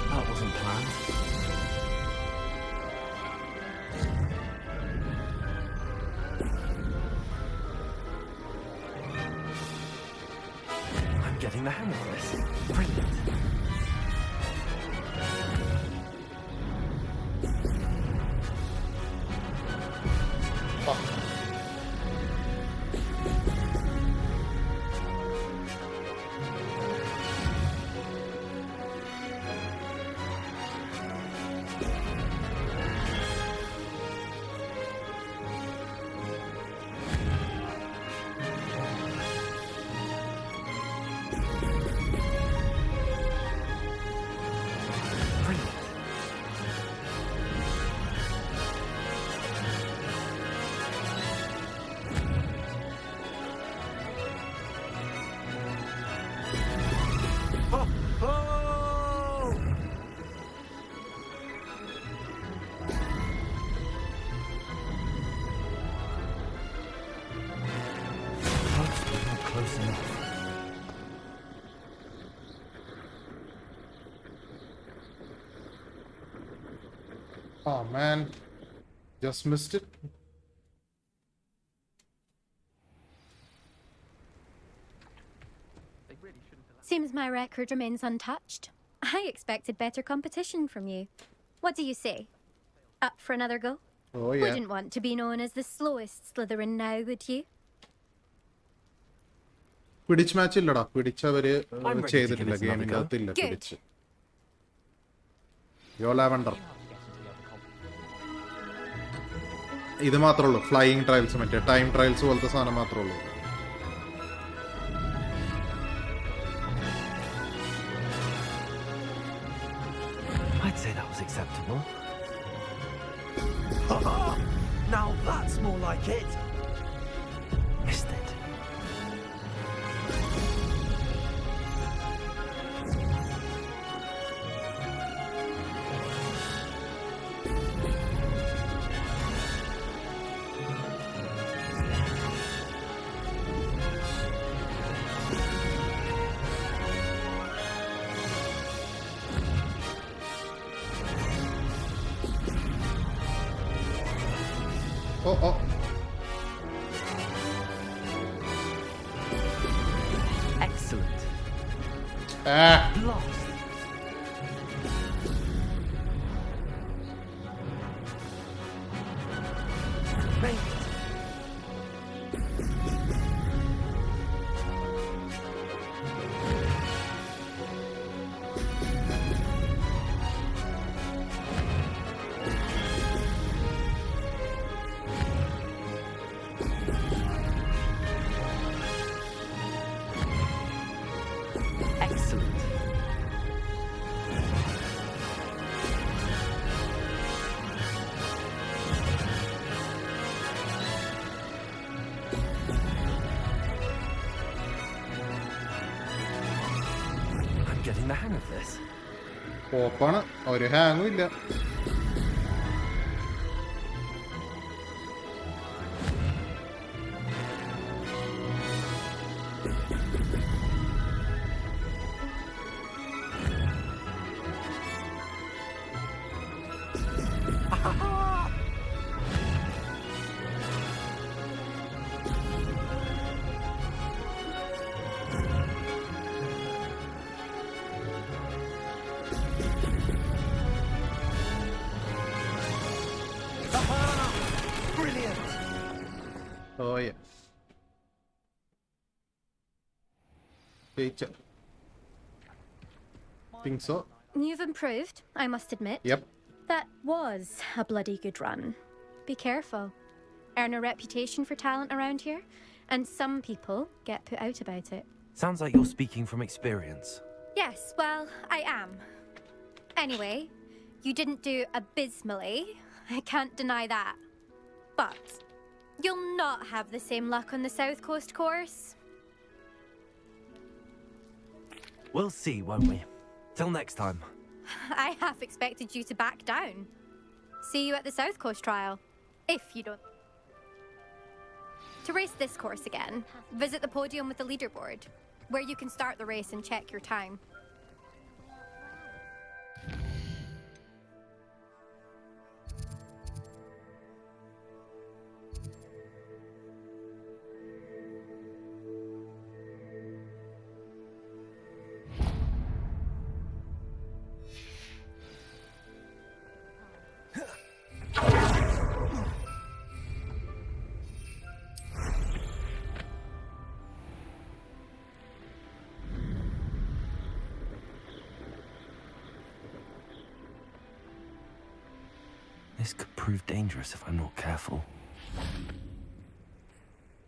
That wasn't planned. I'm getting the hang of this. Brilliant. Close enough. Oh man, just missed it. Seems my record remains untouched. I expected better competition from you. What do you say? Up for another go? Oh yeah. Wouldn't want to be known as the slowest Slytherin now, would you? പിടിച്ച് match ഇല്ലടാ, പിടിച്ചവര് I'm ready to ചെയ്തിട്ടില്ല, give it another ഗെയിമിന്റെ go. അകത്തില്ല Good. പിടിച്ച്. യോ lavender. ഇത് മാത്രമേ ഉള്ളൂ, flying trials, മറ്റേ ടൈം ട്രയൽസ് പോലത്തെ സാധനം മാത്രമേ ഉള്ളൂ. I'd say that was acceptable. Now that's more like it. Missed it. Oh, oh. Excellent. Ah. Lost. Made it. getting the hang of this. പോപ്പാണ് ഒരു ഹാങ്ങും ഇല്ല. Oh yeah. Teacher. Think so? You've improved, I must admit. Yep. That was a bloody good run. Be careful. Earn a reputation for talent around here, and some people get put out about it. Sounds like you're speaking from experience. Yes, well, I am. Anyway, you didn't do abysmally. I can't deny that. But you'll not have the same luck on the South Coast course. We'll see, won't we? Till next time. I half expected you to back down. See you at the South Coast trial. If you don't. To race this course again, visit the podium with the leaderboard, where you can start the race and check your time. This could prove dangerous if I'm not careful.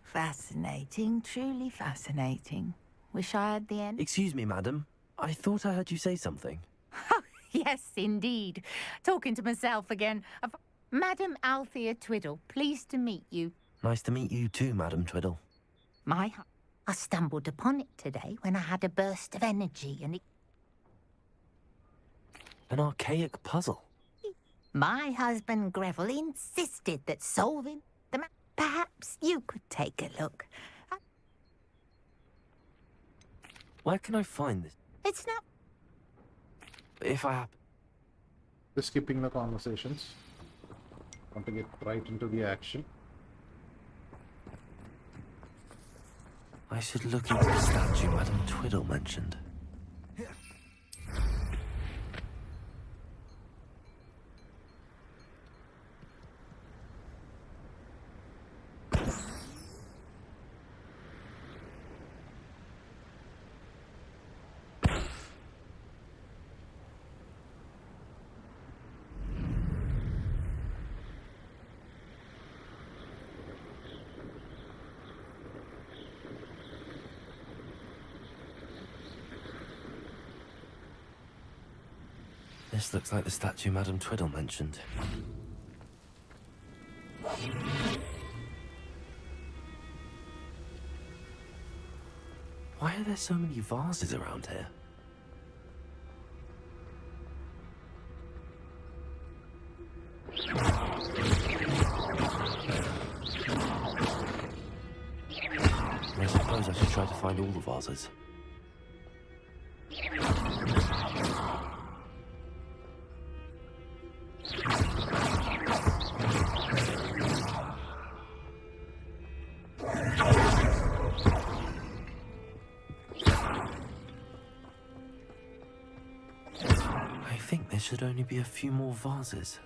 Fascinating, truly fascinating. Wish I had the end. Excuse me, madam. I thought I heard you say something. Yes, indeed. Talking to myself again. Madam Althea Twiddle, pleased to meet you. Nice to meet you too, Madam Twiddle. I stumbled upon it today when I had a burst of energy and it... An archaic puzzle. My husband Greville insisted that solving the map... Perhaps you could take a look. Where can I find this? It's not... If I happen... Just skipping the conversations. Want to get right into the action. I should look into the statue Madam Twiddle mentioned. This looks like the statue Madam Twiddle mentioned. Why are there so many vases around here? I suppose I should try to find all the vases. I think there should only be a few more vases.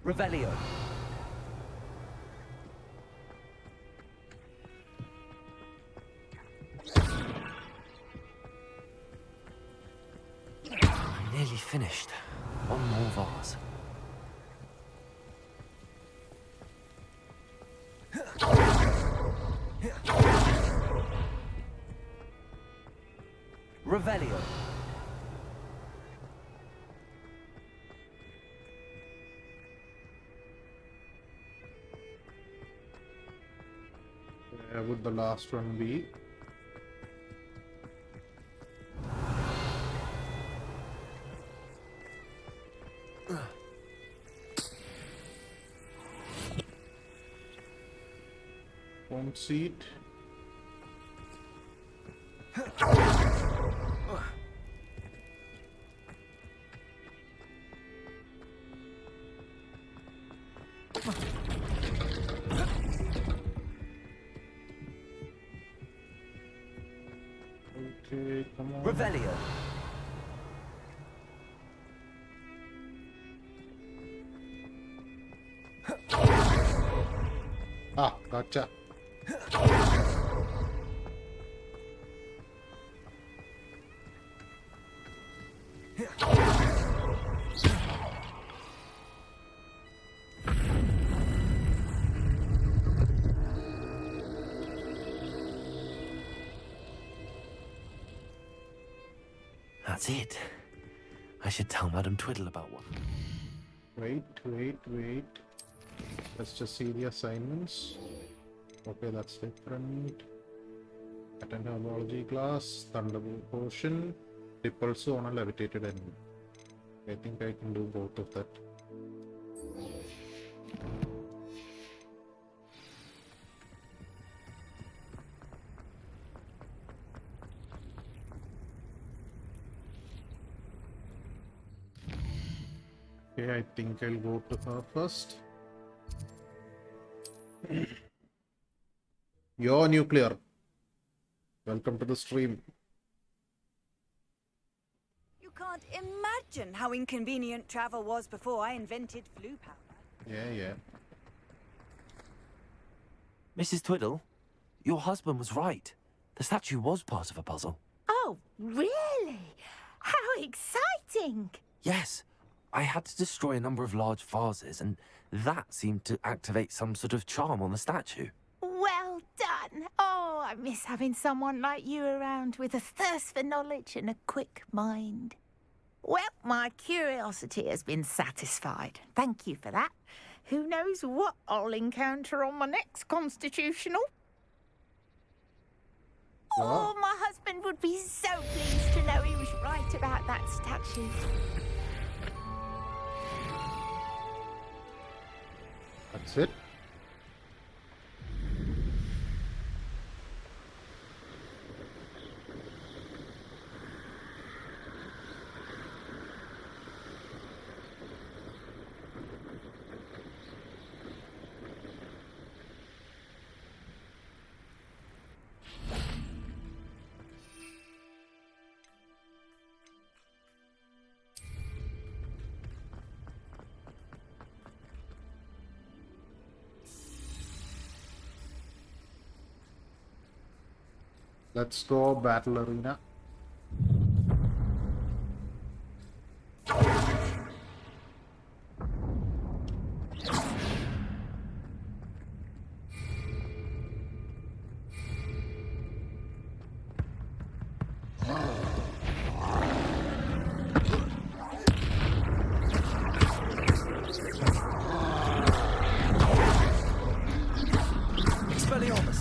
Revelio. I'm nearly finished. One more vase. Revelio. should the last one be? Home seat. Okay, come on. Revelio. Ah, gotcha. That's it. I should tell Madam Twiddle about one. Wait. Let's just see the assignments. Okay, that's different. Attend herbology class, thunderbolt potion, repulso on a levitated enemy. I think I can do both of that. Okay, I think I'll go to her first. Yo, Nuclear. Welcome to the stream. You can't imagine how inconvenient travel was before I invented flu powder. Yeah. Mrs. Twiddle, your husband was right. The statue was part of a puzzle. Oh, really? How exciting! Yes, I had to destroy a number of large vases, and that seemed to activate some sort of charm on the statue. Well done. Oh, I miss having someone like you around with a thirst for knowledge and a quick mind. Well, my curiosity has been satisfied. Thank you for that. Who knows what I'll encounter on my next constitutional? Oh, my husband would be so pleased to know he was right about that statue. That's it. Let's go battle arena. Expelliarmus.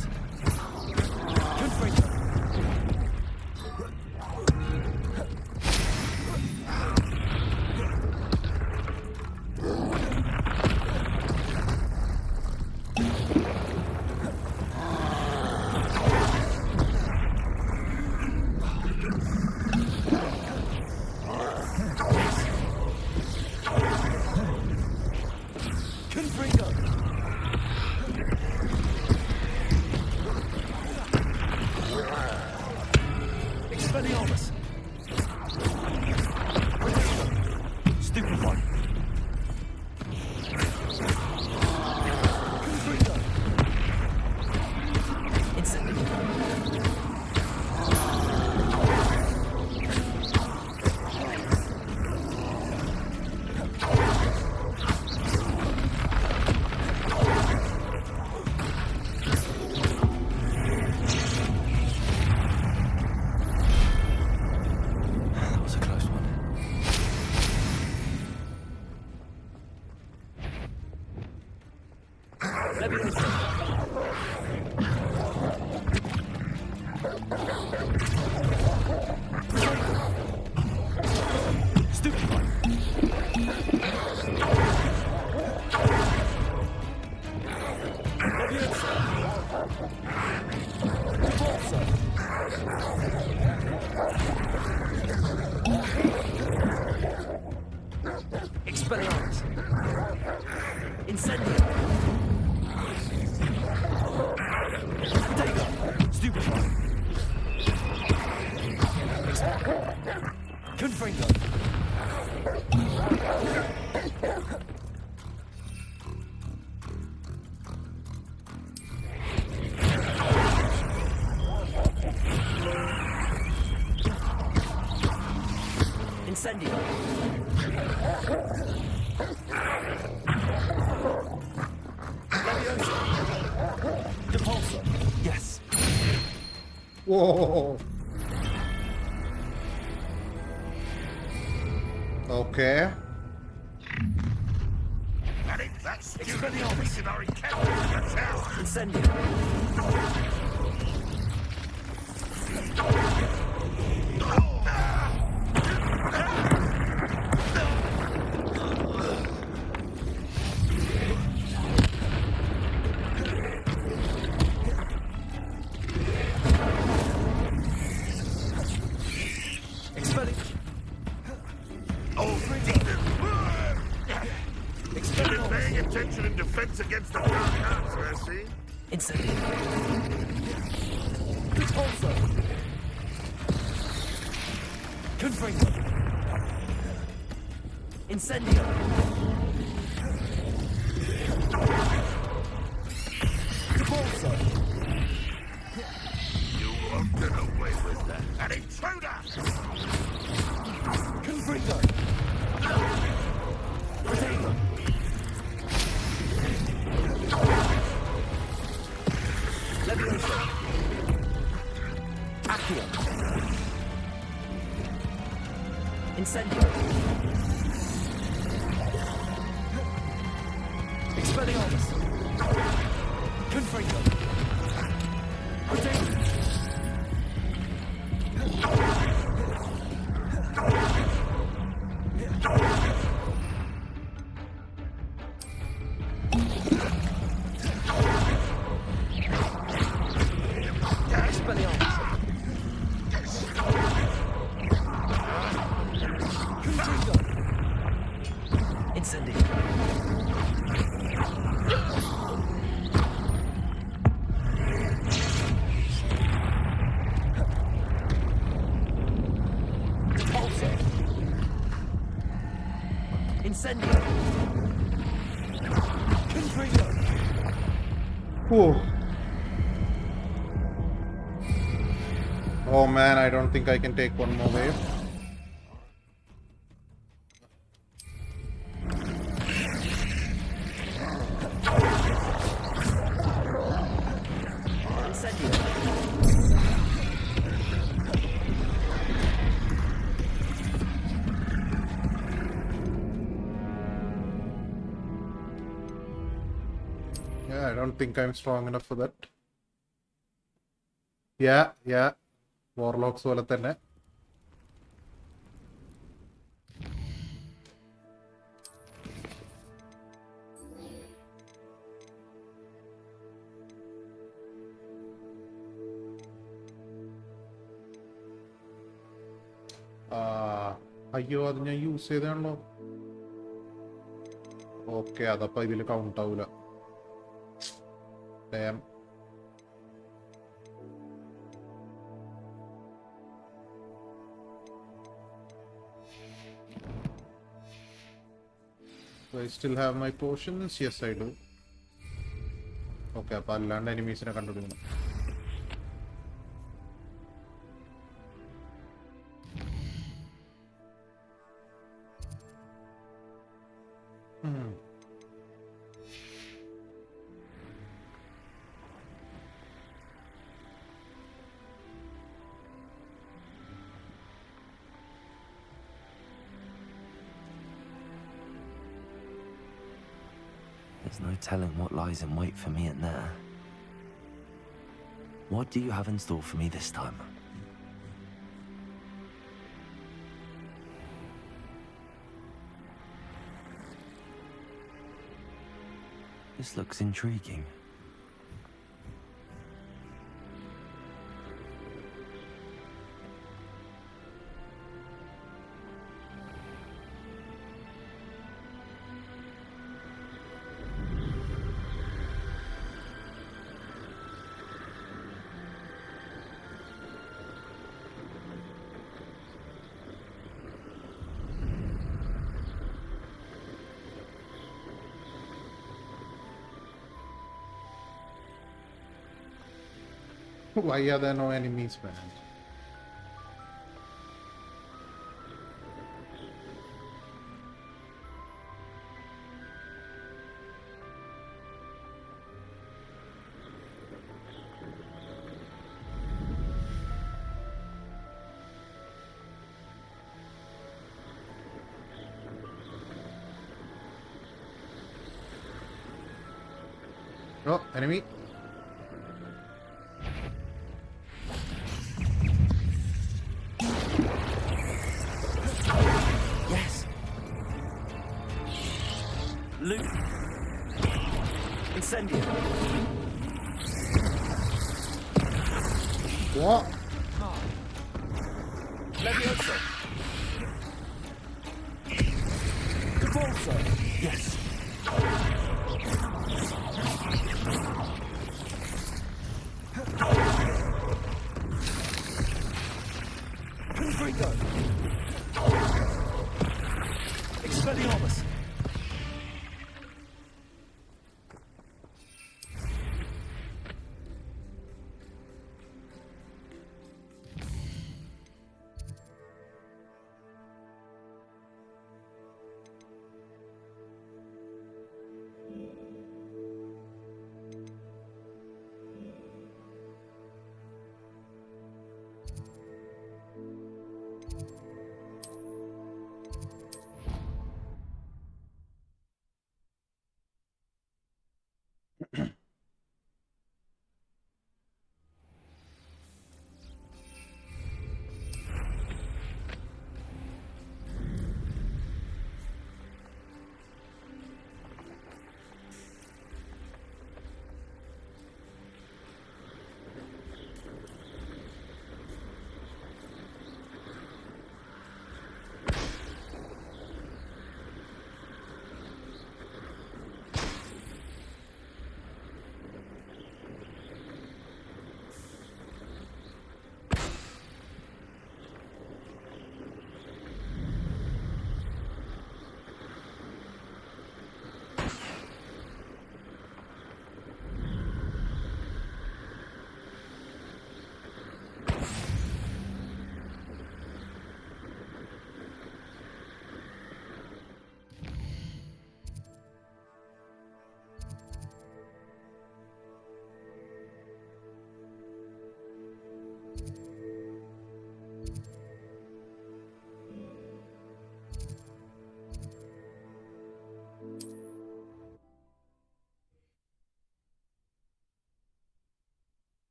Expelliarmus. Stupefy. Instantly. Stupefy. Expelliarmus. Incendio. Dagger. Stupefy. Confringo. Incendio. Leviosa. Depulso. Yes. Whoa. Okay. And if that stupid missionary kept the tower. Incendio. Attention in defense against the dark arts, I see. Incendio. Repulsor. Confringo. Incendio. Repulsor. You won't get away with that. An intruder! Confringo. Retainer. Leviosa. Accio. Incendio. Expelliarmus. Confringo. Retainer. Incendio. Confringo. Whew. Oh man, I don't think I can take one more wave. Yeah, I don't think I'm strong enough for that. Yeah. Warlocks പോലെ തന്നെ. അയ്യോ അത് ഞാൻ use ചെയ്താണല്ലോ. Okay, അതപ്പോ ഇതിൽ count ആവൂല. Do I still have my potions? Yes, I do. Okay, അപ്പോൾ അല്ലാണ്ട് എനിമീസിനെ കണ്ടുപിടിക്കണം. There's no telling what lies in wait for me in there. What do you have in store for me this time? This looks intriguing. Why are there no enemies, man? Oh, enemy. Yes. Loot. Incendio. What? Levioso. Convulso. Yes. Confringo. Expelliarmus.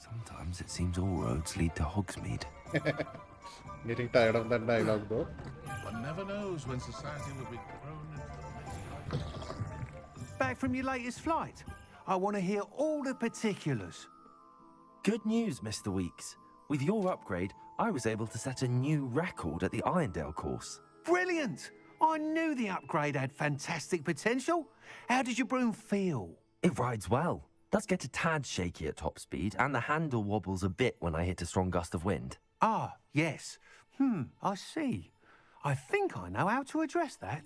Sometimes it seems all roads lead to Hogsmeade. Getting tired of that dialogue though. One never knows when society will be thrown into. Back from your latest flight? I want to hear all the particulars. Good news, Mr. Weeks. With your upgrade, I was able to set a new record at the Irondale course. Brilliant! I knew the upgrade had fantastic potential. How did your broom feel? It rides well. Does get a tad shaky at top speed, and the handle wobbles a bit when I hit a strong gust of wind. Ah, yes. I see. I think I know how to address that.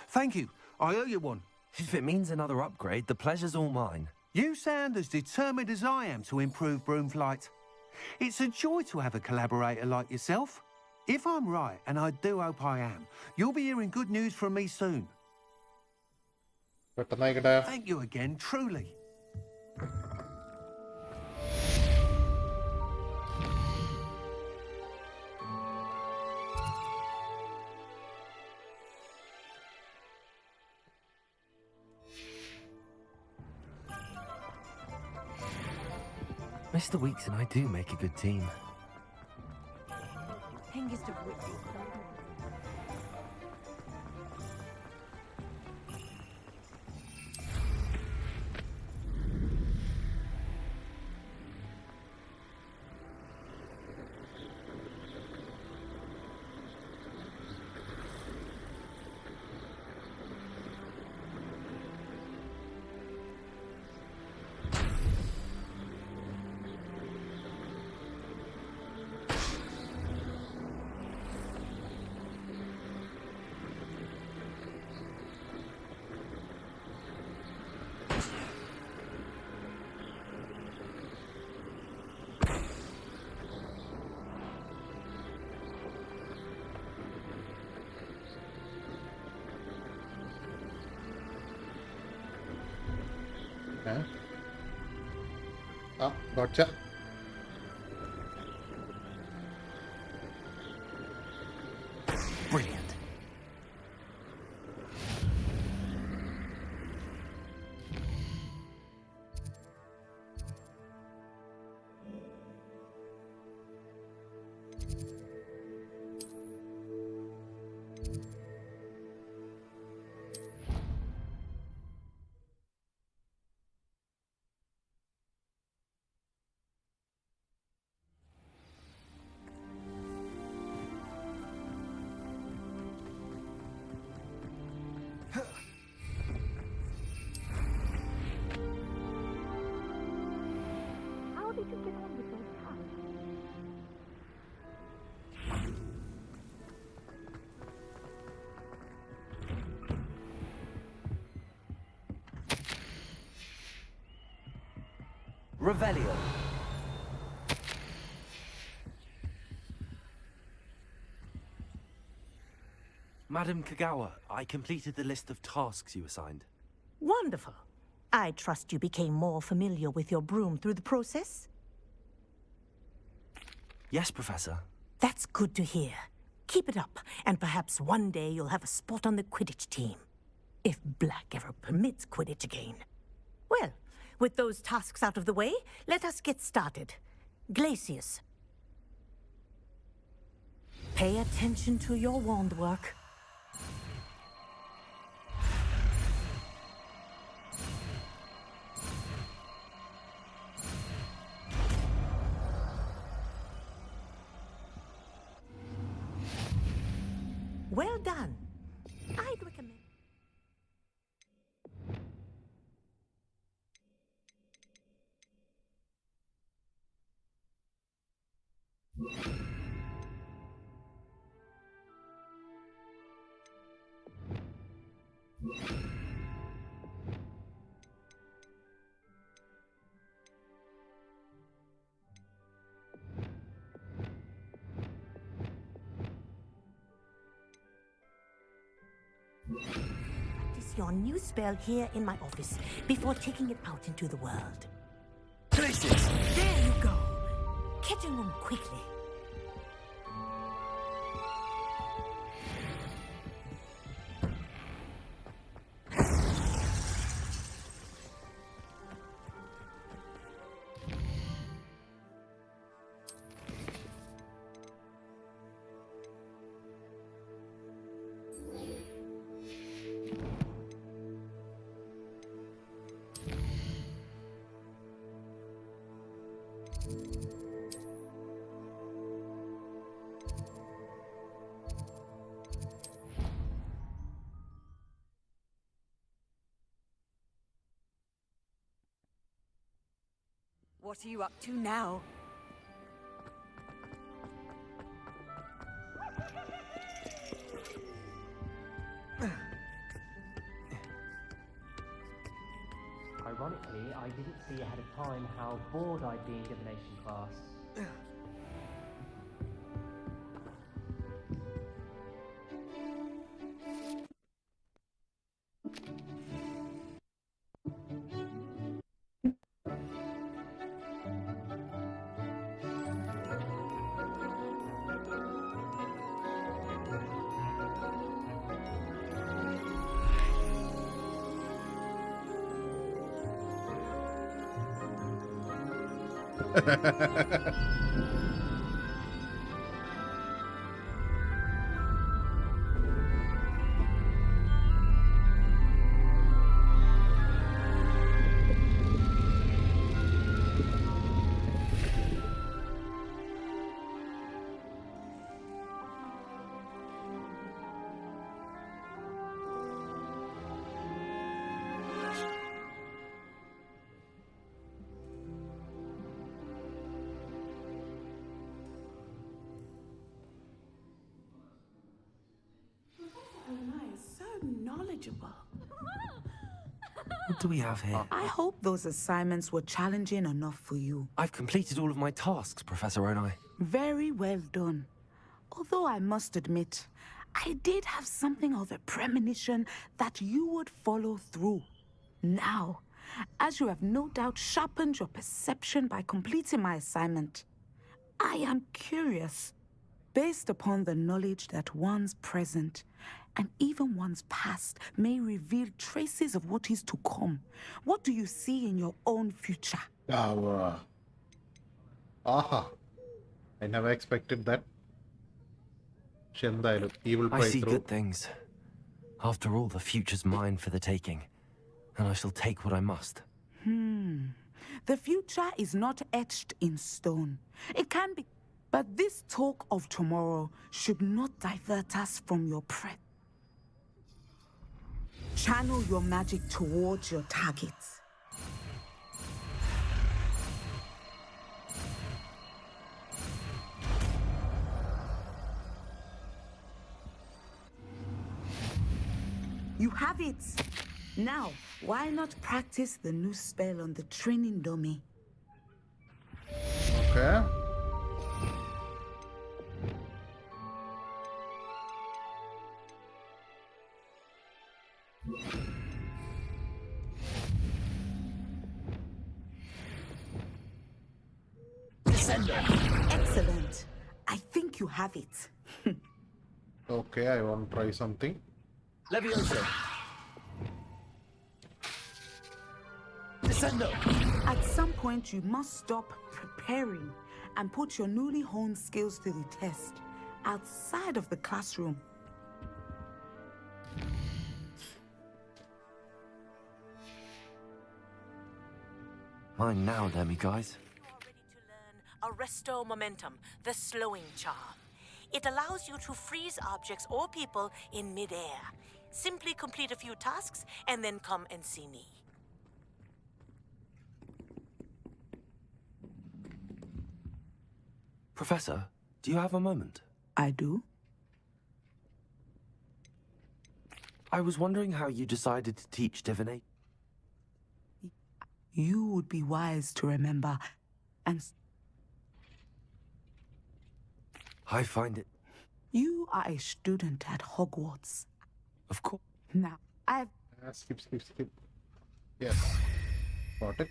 Thank you. I owe you one. If it means another upgrade, the pleasure's all mine. You sound as determined as I am to improve broom flight. It's a joy to have a collaborator like yourself. If I'm right, and I do hope I am, you'll be hearing good news from me soon. Thank you again, truly. Mr. Weeks and I do make a good team. Huh? Ah, gotcha. Brilliant. How did you get on with those tasks? Revelio. Madam Kagawa, I completed the list of tasks you assigned. Wonderful. I trust you became more familiar with your broom through the process? Yes, Professor. That's good to hear. Keep it up, and perhaps one day you'll have a spot on the Quidditch team. If Black ever permits Quidditch again. Well, with those tasks out of the way, let us get started. Glacius. Pay attention to your wand work. Well done. I'd recommend... Practice your new spell here in my office before taking it out into the world. Glacius! There you go. Kitchen room quickly. What are you up to now? Ironically, I didn't see ahead of time how bored I'd be in divination class. Knowledgeable. What do we have here? I hope those assignments were challenging enough for you. I've completed all of my tasks, Professor Onai. Very well done. Although I must admit, I did have something of a premonition that you would follow through. Now, as you have no doubt sharpened your perception by completing my assignment. I am curious, based upon the knowledge that one's present and even one's past may reveal traces of what is to come. What do you see in your own future? Aha. I never expected that. Evil I see playthrough. good things. After all, the future's mine for the taking, and I shall take what I must. The future is not etched in stone. It can be, but this talk of tomorrow should not divert us from your present. Channel your magic towards your targets. You have it! Now, why not practice the new spell on the training dummy? Okay. Excellent. I think you have it. Okay, I want to try something. Levioso. Descendo. At some point, you must stop preparing and put your newly honed skills to the test outside of the classroom. Mine now, Demi guys. Arresto Momentum, the slowing charm. It allows you to freeze objects or people in midair. Simply complete a few tasks and then come and see me. Professor, do you have a moment? I do. I was wondering how you decided to teach divination. You would be wise to remember and... I find it... You are a student at Hogwarts. Of course. Now, I've... Skip. Yes. Got it.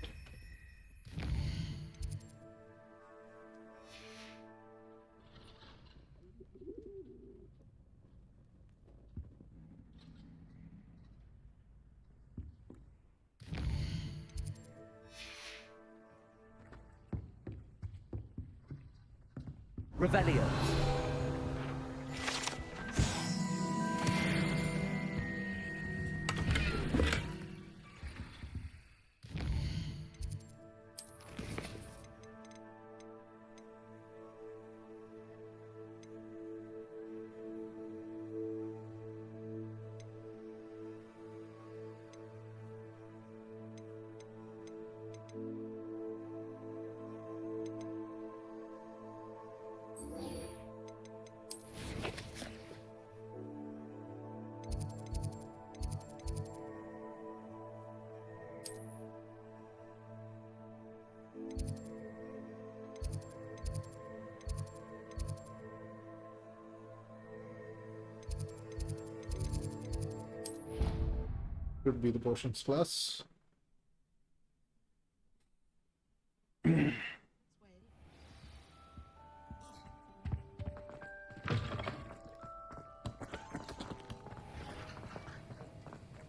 Revelio. Could be the potions class.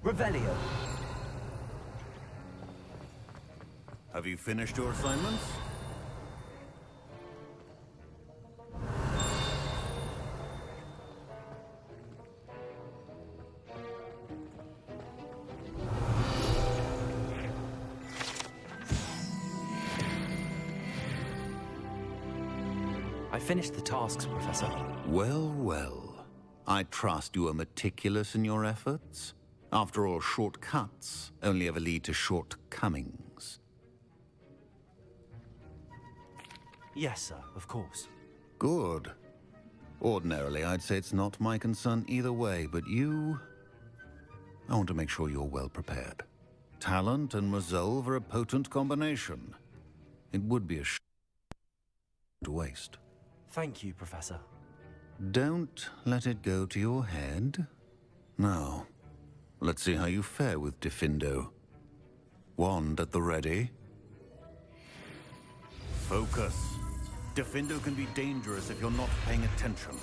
Revelio. Have you finished your assignments? I finished the tasks, Professor. Well. I trust you are meticulous in your efforts. After all, shortcuts only ever lead to shortcomings. Yes, sir, of course. Good. Ordinarily, I'd say it's not my concern either way, but you... I want to make sure you're well prepared. Talent and resolve are a potent combination. It would be a to waste. Thank you, Professor. Don't let it go to your head. Now, let's see how you fare with Diffindo. Wand at the ready. Focus. Diffindo can be dangerous if you're not paying attention.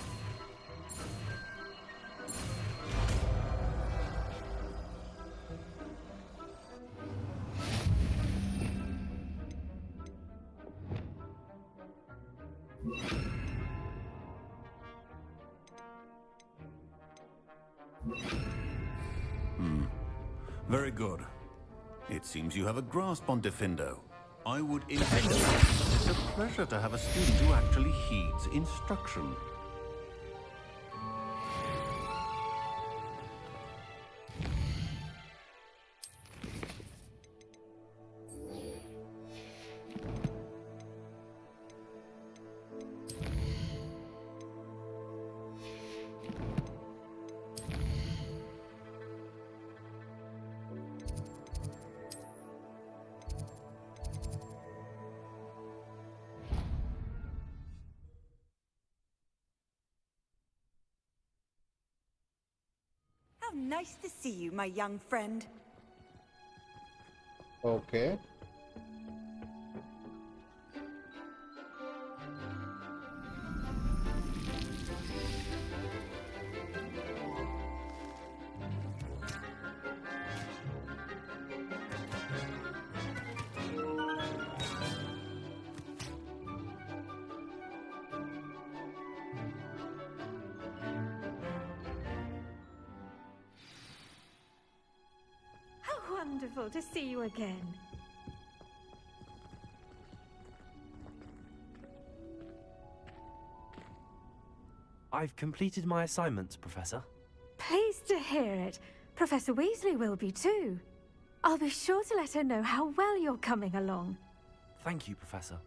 Very good. It seems you have a grasp on Diffindo. I would It's a pleasure to have a student who actually heeds instruction. How nice to see you, my young friend. Okay. Wonderful to see you again. I've completed my assignments, Professor. Pleased to hear it. Professor Weasley will be too. I'll be sure to let her know how well you're coming along. Thank you, Professor.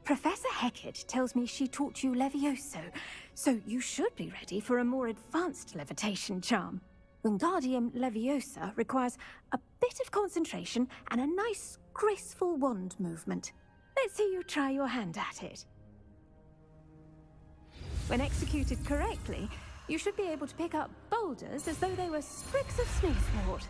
Professor Hecat tells me she taught you Levioso, so you should be ready for a more advanced levitation charm. Wingardium Leviosa requires a bit of concentration and a nice, graceful wand movement. Let's see you try your hand at it. When executed correctly, you should be able to pick up boulders as though they were sprigs of sneezewort.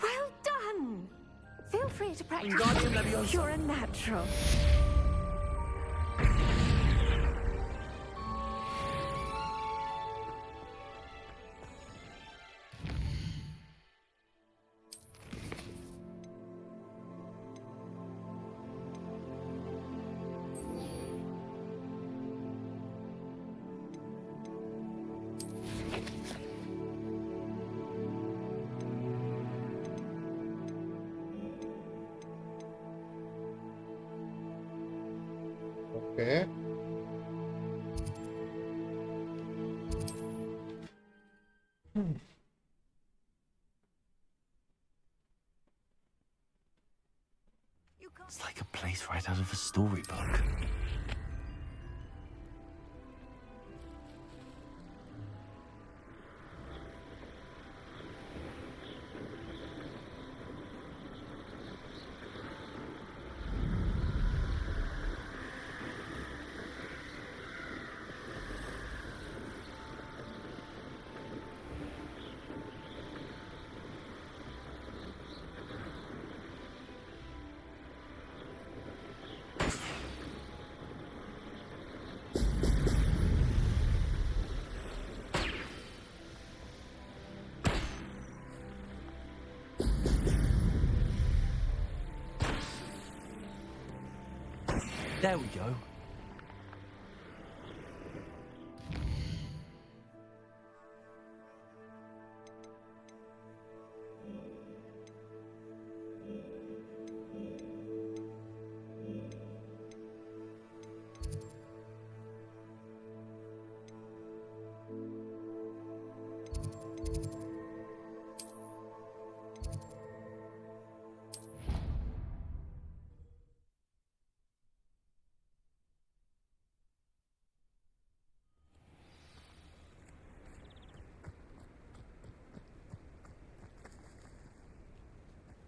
Well done! Feel free to practice. Wingardium Leviosa. You're a natural. Okay. It's like a place right out of a storybook. There we go.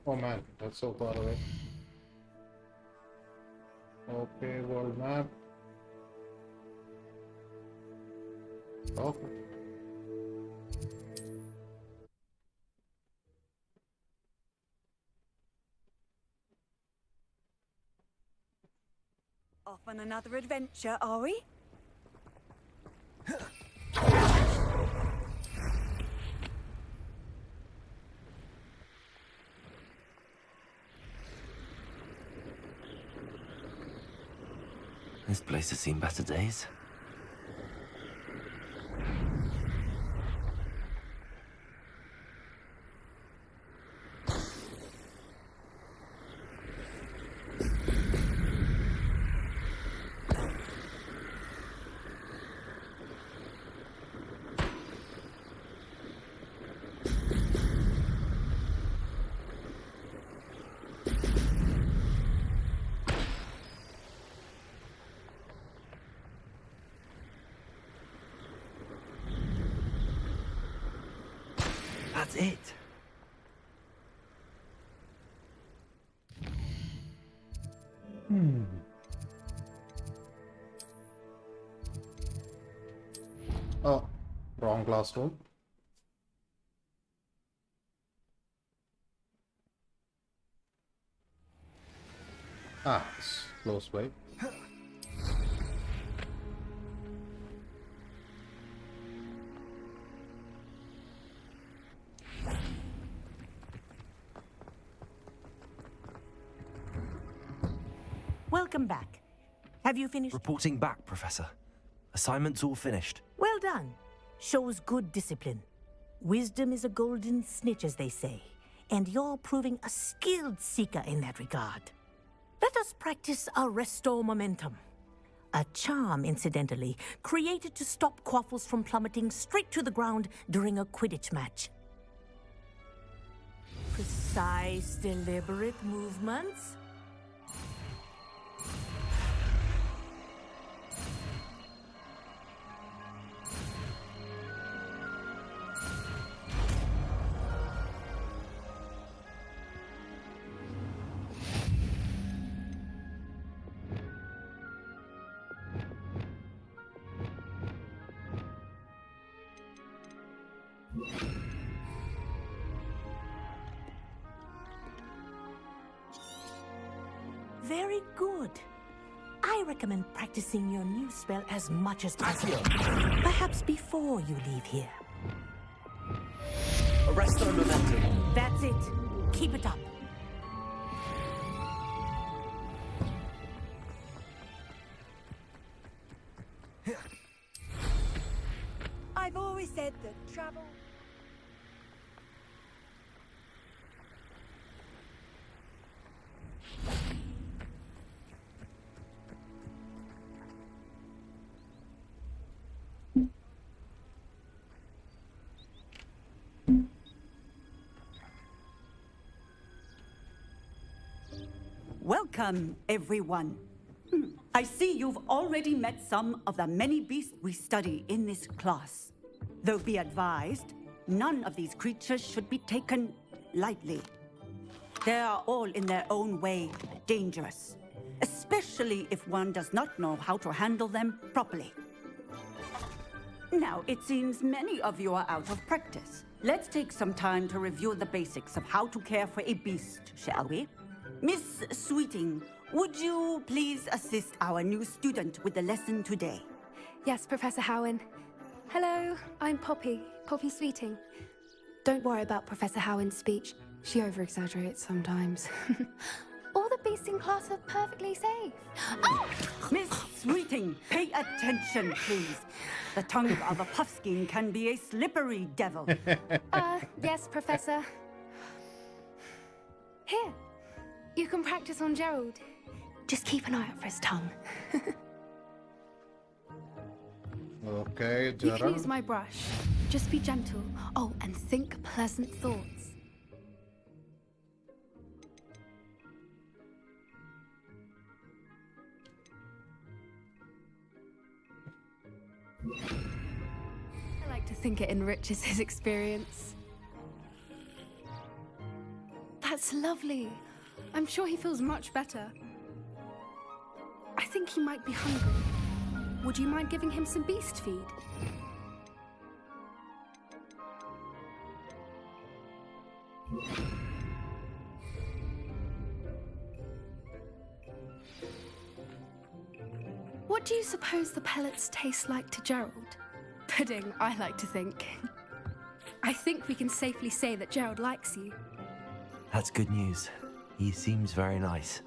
Oh man, that's so far away. Okay, world map. Okay. Off on another adventure, are we? This place has seen better days. That's it. Oh, wrong classroom. Ah, it's close by. Welcome back. Have you finished? Reporting back, Professor. Assignment's all finished. Well done. Shows good discipline. Wisdom is a golden snitch, as they say, and you're proving a skilled seeker in that regard. Let us practice our restore momentum. A charm, incidentally, created to stop quaffles from plummeting straight to the ground during a Quidditch match. Precise, deliberate movements. Very good. I recommend practicing your new spell as much as possible. Perhaps before you leave here. Arrest our momentum. That's it. Keep it up. I've always said that travel... Welcome, everyone. I see you've already met some of the many beasts we study in this class. Though be advised, none of these creatures should be taken lightly. They are all in their own way dangerous, especially if one does not know how to handle them properly. Now, it seems many of you are out of practice. Let's take some time to review the basics of how to care for a beast, shall we? Miss Sweeting, would you please assist our new student with the lesson today? Yes, Professor Howen. Hello, I'm Poppy Sweeting. Don't worry about Professor Howen's speech. She over-exaggerates sometimes. All the beasts in class are perfectly safe. Oh! Miss Sweeting, pay attention, please. The tongue of a puffskein can be a slippery devil. Yes, Professor. Here, you can practice on Gerald. Just keep an eye out for his tongue. Okay, You can Gerald. use my brush. Just be gentle. Oh, and think pleasant thoughts. I like to think it enriches his experience. That's That's lovely. I'm sure he feels much better. I think he might be hungry. Would you mind giving him some beast feed? What do you suppose the pellets taste like to Gerald? Pudding, I like to think. I think we can safely say that Gerald likes you. That's good news. He seems very nice.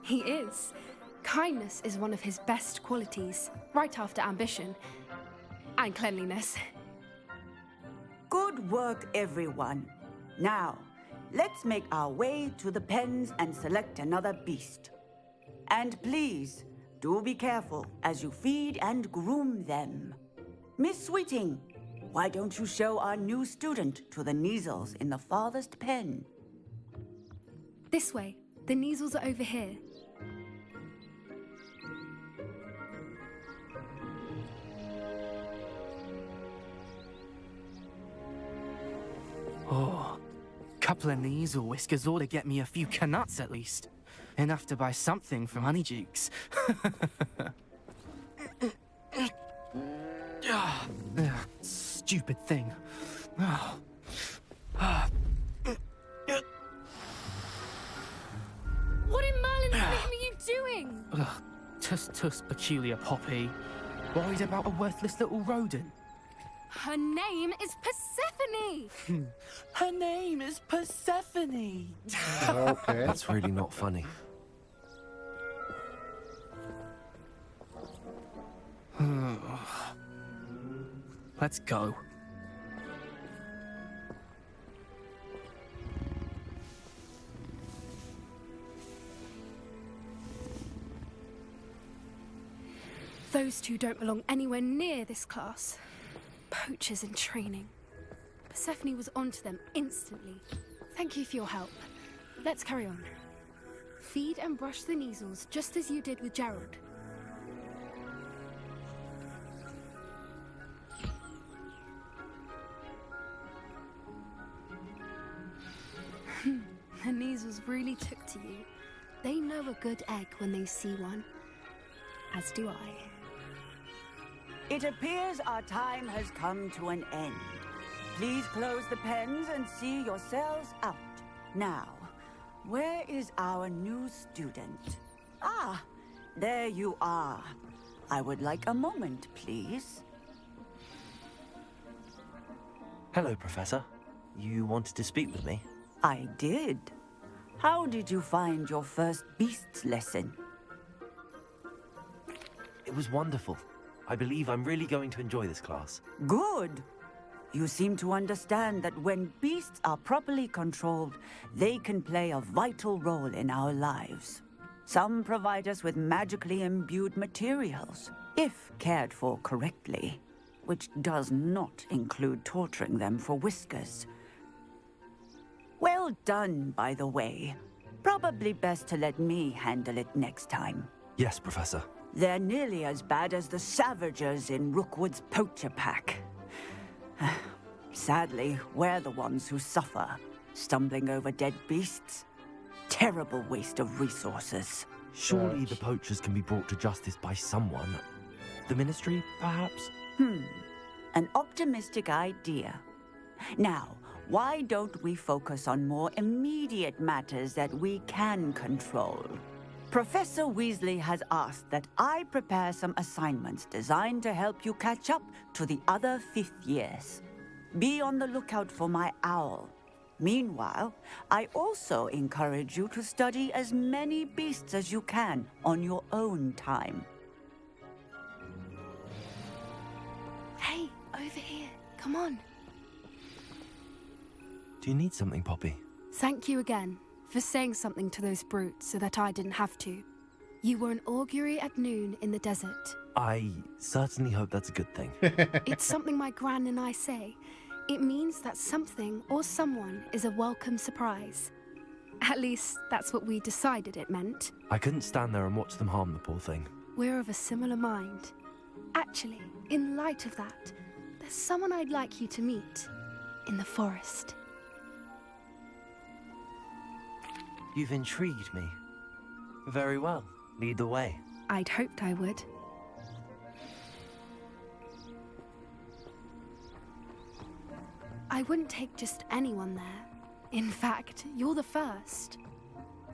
He is. Kindness is one of his best qualities, right after ambition and cleanliness. Good work, everyone. Now, let's make our way to the pens and select another beast. And please, do be careful as you feed and groom them. Miss Sweeting, why don't you show our new student to the Neasels in the farthest pen? This way. The Neasels are over here. Oh, couple of Neasel whiskers ought to get me a few canuts at least. Enough to buy something from Honeydukes. Stupid thing. What in Merlin's name are you doing? Tuss, peculiar Poppy. Worried about a worthless little rodent. Her name is Persephone! Her name is Persephone! Okay. That's really not funny. Let's go. Those two don't belong anywhere near this class. Poachers in training. Persephone was onto them instantly. Thank you for your help. Let's carry on. Feed and brush the Neasels just as you did with Gerald. The Neasels really took to you. They know a good egg when they see one. As do I. It appears our time has come to an end. Please close the pens and see yourselves out. Now, where is our new student? Ah, there you are. I would like a moment, please. Hello, Professor. You wanted to speak with me? I did. How did you find your first beasts lesson? It was wonderful. I believe I'm really going to enjoy this class. Good. You seem to understand that when beasts are properly controlled, they can play a vital role in our lives. Some provide us with magically imbued materials, if cared for correctly, which does not include torturing them for whiskers. Well done, by the way. Probably best to let me handle it next time. Yes, Professor. They're nearly as bad as the Savagers in Rookwood's poacher pack. Sadly, we're the ones who suffer, stumbling over dead beasts. Terrible waste of resources. Surely the poachers can be brought to justice by someone. The Ministry, perhaps? An optimistic idea. Now, why don't we focus on more immediate matters that we can control? Professor Weasley has asked that I prepare some assignments designed to help you catch up to the other 5th years. Be on the lookout for my owl. Meanwhile, I also encourage you to study as many beasts as you can on your own time. Hey, over here. Come on. Do you need something, Poppy? Thank you again for saying something to those brutes so that I didn't have to. You were an augury at noon in the desert. I certainly hope that's a good thing. It's something my gran and I say. It means that something or someone is a welcome surprise. At least, that's what we decided it meant. I couldn't stand there and watch them harm the poor thing. We're of a similar mind. Actually, in light of that, there's someone I'd like you to meet in the forest. You've intrigued me. Very well. Lead the way. I'd hoped I would. I wouldn't take just anyone there. In fact, you're the first.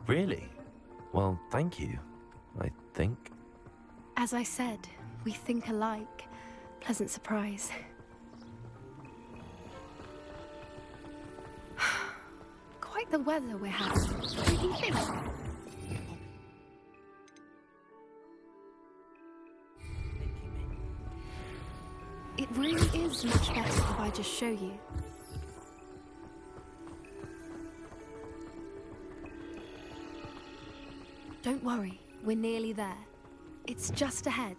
Really? Well, thank you, I think. As I said, we think alike. Pleasant surprise. Quite the weather we're having. Don't you think? It really is much better if I just show you. Don't worry, we're nearly there. It's just ahead.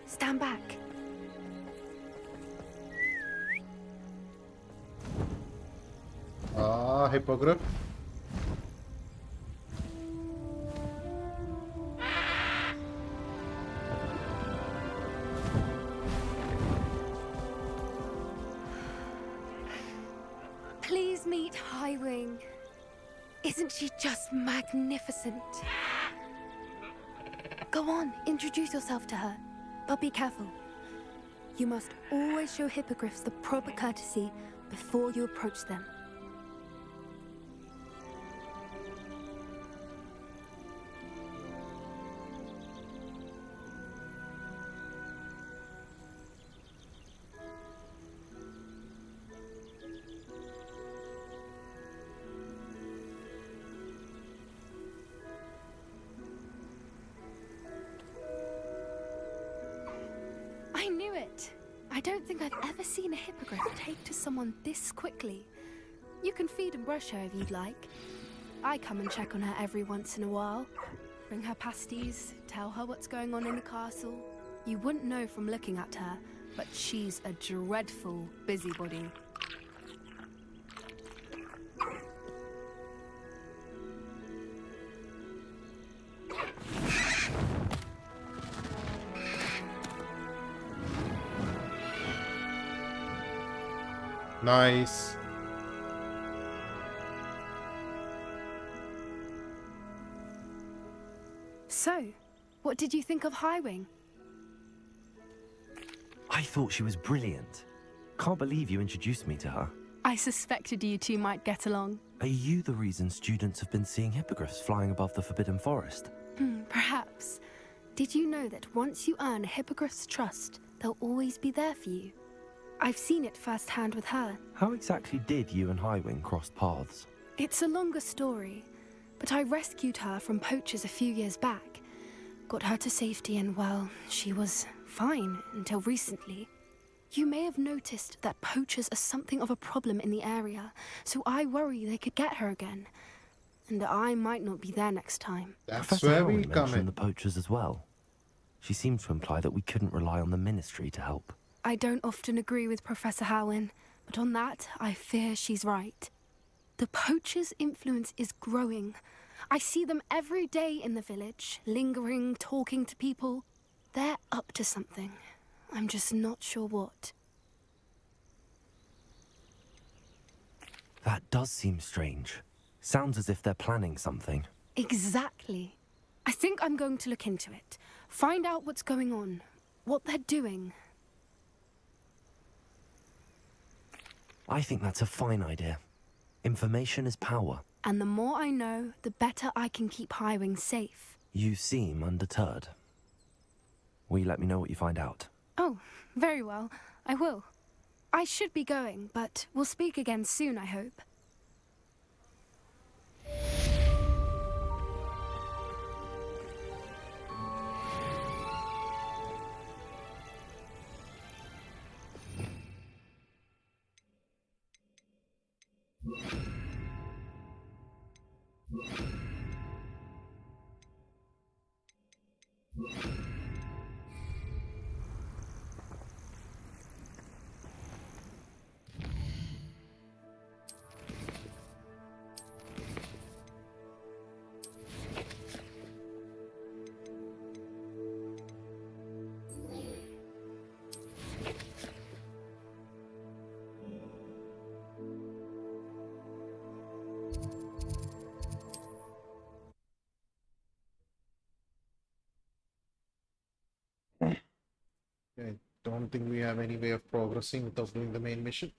Stand back. Hippogriff. Please meet Highwing. Isn't she just magnificent? Go on, introduce yourself to her. But be careful. You must always show hippogriffs the proper courtesy before you approach them. I knew it! I don't think I've ever seen a hippogriff take to someone this quickly. You can feed and brush her if you'd like. I come and check on her every once in a while. Bring her pasties, tell her what's going on in the castle. You wouldn't know from looking at her, but she's a dreadful busybody. Nice. So, what did you think of Highwing? I thought she was brilliant. Can't believe you introduced me to her. I suspected you two might get along. Are you the reason students have been seeing hippogriffs flying above the Forbidden Forest? Perhaps. Did you know that once you earn a hippogriff's trust, they'll always be there for you? I've seen it firsthand with her. How exactly did you and Highwing cross paths? It's a longer story, but I rescued her from poachers a few years back. Got her to safety and, well, she was fine until recently. You may have noticed that poachers are something of a problem in the area, so I worry they could get her again. And I might not be there next time. That's Professor where Howard we come mentioned in. the poachers as well. She seemed to imply that we couldn't rely on the Ministry to help. I don't often agree with Professor Howin, but on that, I fear she's right. The poachers' influence is growing. I see them every day in the village, lingering, talking to people. They're up to something. I'm just not sure what. That does seem strange. Sounds as if they're planning something. Exactly. I think I'm going to look into it. Find out what's going on, what they're doing. I think that's a fine idea. Information is power. And the more I know, the better I can keep Highwing safe. You seem undeterred. Will you let me know what you find out? Oh, very well. I will. I should be going, but we'll speak again soon, I hope. I don't think we have any way of progressing without doing the main mission.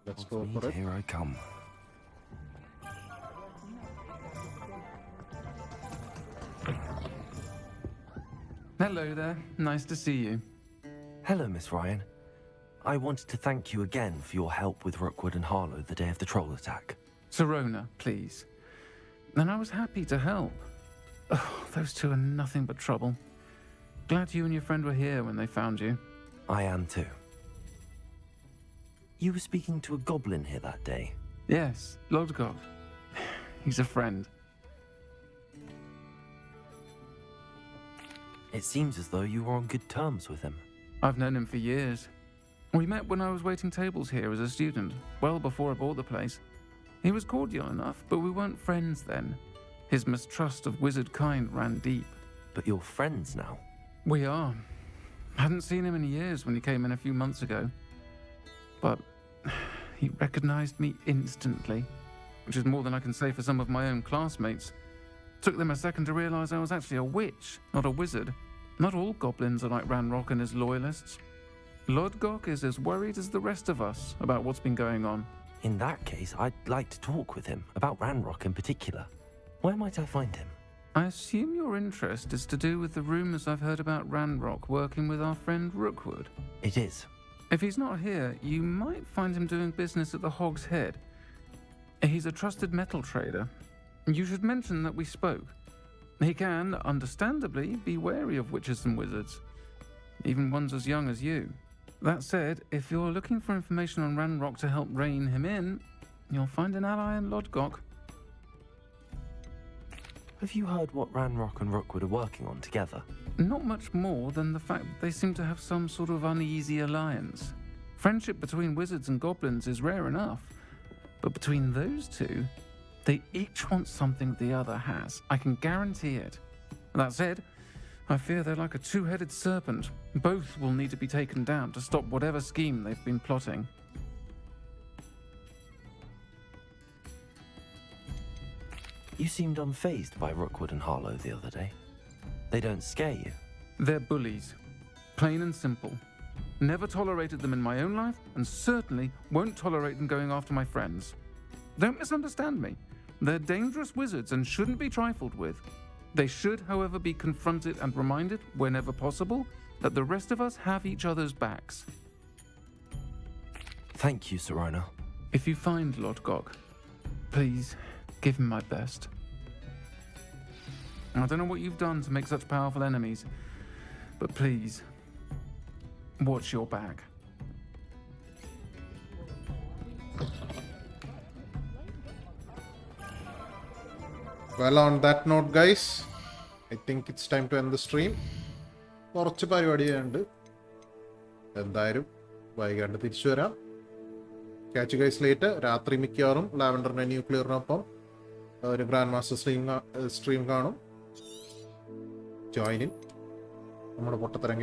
Let's go for it. Here I come. Hello there. Nice to see you. Hello, Miss Ryan. I wanted to thank you again for your help with Rookwood and Harlow the day of the troll attack. Sirona, please. And I was happy to help. Oh, those two are nothing but trouble. Glad you and your friend were here when they found you. I am too. You were speaking to a goblin here that day. Yes, Lodgok. He's a friend. It seems as though you were on good terms with him. I've known him for years. We met when I was waiting tables here as a student, well before I bought the place. He was cordial enough, but we weren't friends then. His mistrust of wizard kind ran deep. But you're friends now? We are. Hadn't seen him in years when he came in a few months ago. But he recognized me instantly, which is more than I can say for some of my own classmates. Took them a second to realize I was actually a witch, not a wizard. Not all goblins are like Ranrock and his loyalists. Lodgok is as worried as the rest of us about what's been going on. In that case, I'd like to talk with him, about Ranrock in particular. Where might I find him? I assume your interest is to do with the rumors I've heard about Ranrock working with our friend Rookwood. It is. If he's not here, you might find him doing business at the Hog's Head. He's a trusted metal trader. You should mention that we spoke. He can, understandably, be wary of witches and wizards, even ones as young as you. That said, if you're looking for information on Ranrock to help rein him in, you'll find an ally in Lodgok. Have you heard what Ranrock and Rookwood are working on together? Not much more than the fact that they seem to have some sort of uneasy alliance. Friendship between wizards and goblins is rare enough, but between those two, they each want something the other has. I can guarantee it. That said, I fear they're like a two-headed serpent. Both will need to be taken down to stop whatever scheme they've been plotting. You seemed unfazed by Rookwood and Harlow the other day. They don't scare you. They're bullies. Plain and simple. Never tolerated them in my own life, and certainly won't tolerate them going after my friends. Don't misunderstand me. They're dangerous wizards and shouldn't be trifled with. They should, however, be confronted and reminded, whenever possible, that the rest of us have each other's backs. Thank you, Sirona. If you find Lodgok, please give him my best. I don't know what you've done to make such powerful enemies, but please, watch your back. Well, on that note, guys, I think it's time to end the stream. കുറച്ച് പരിപാടിയുണ്ട്, എന്തായാലും വൈകാണ്ട് തിരിച്ചു വരാം. Catch guys late. രാത്രി മിക്കവാറും ലാവൻഡറിന്റെ ന്യൂക്ലിയറിനൊപ്പം ഒരു grand master stream കാണും. Join in. നമ്മുടെ പൊട്ടത്തരം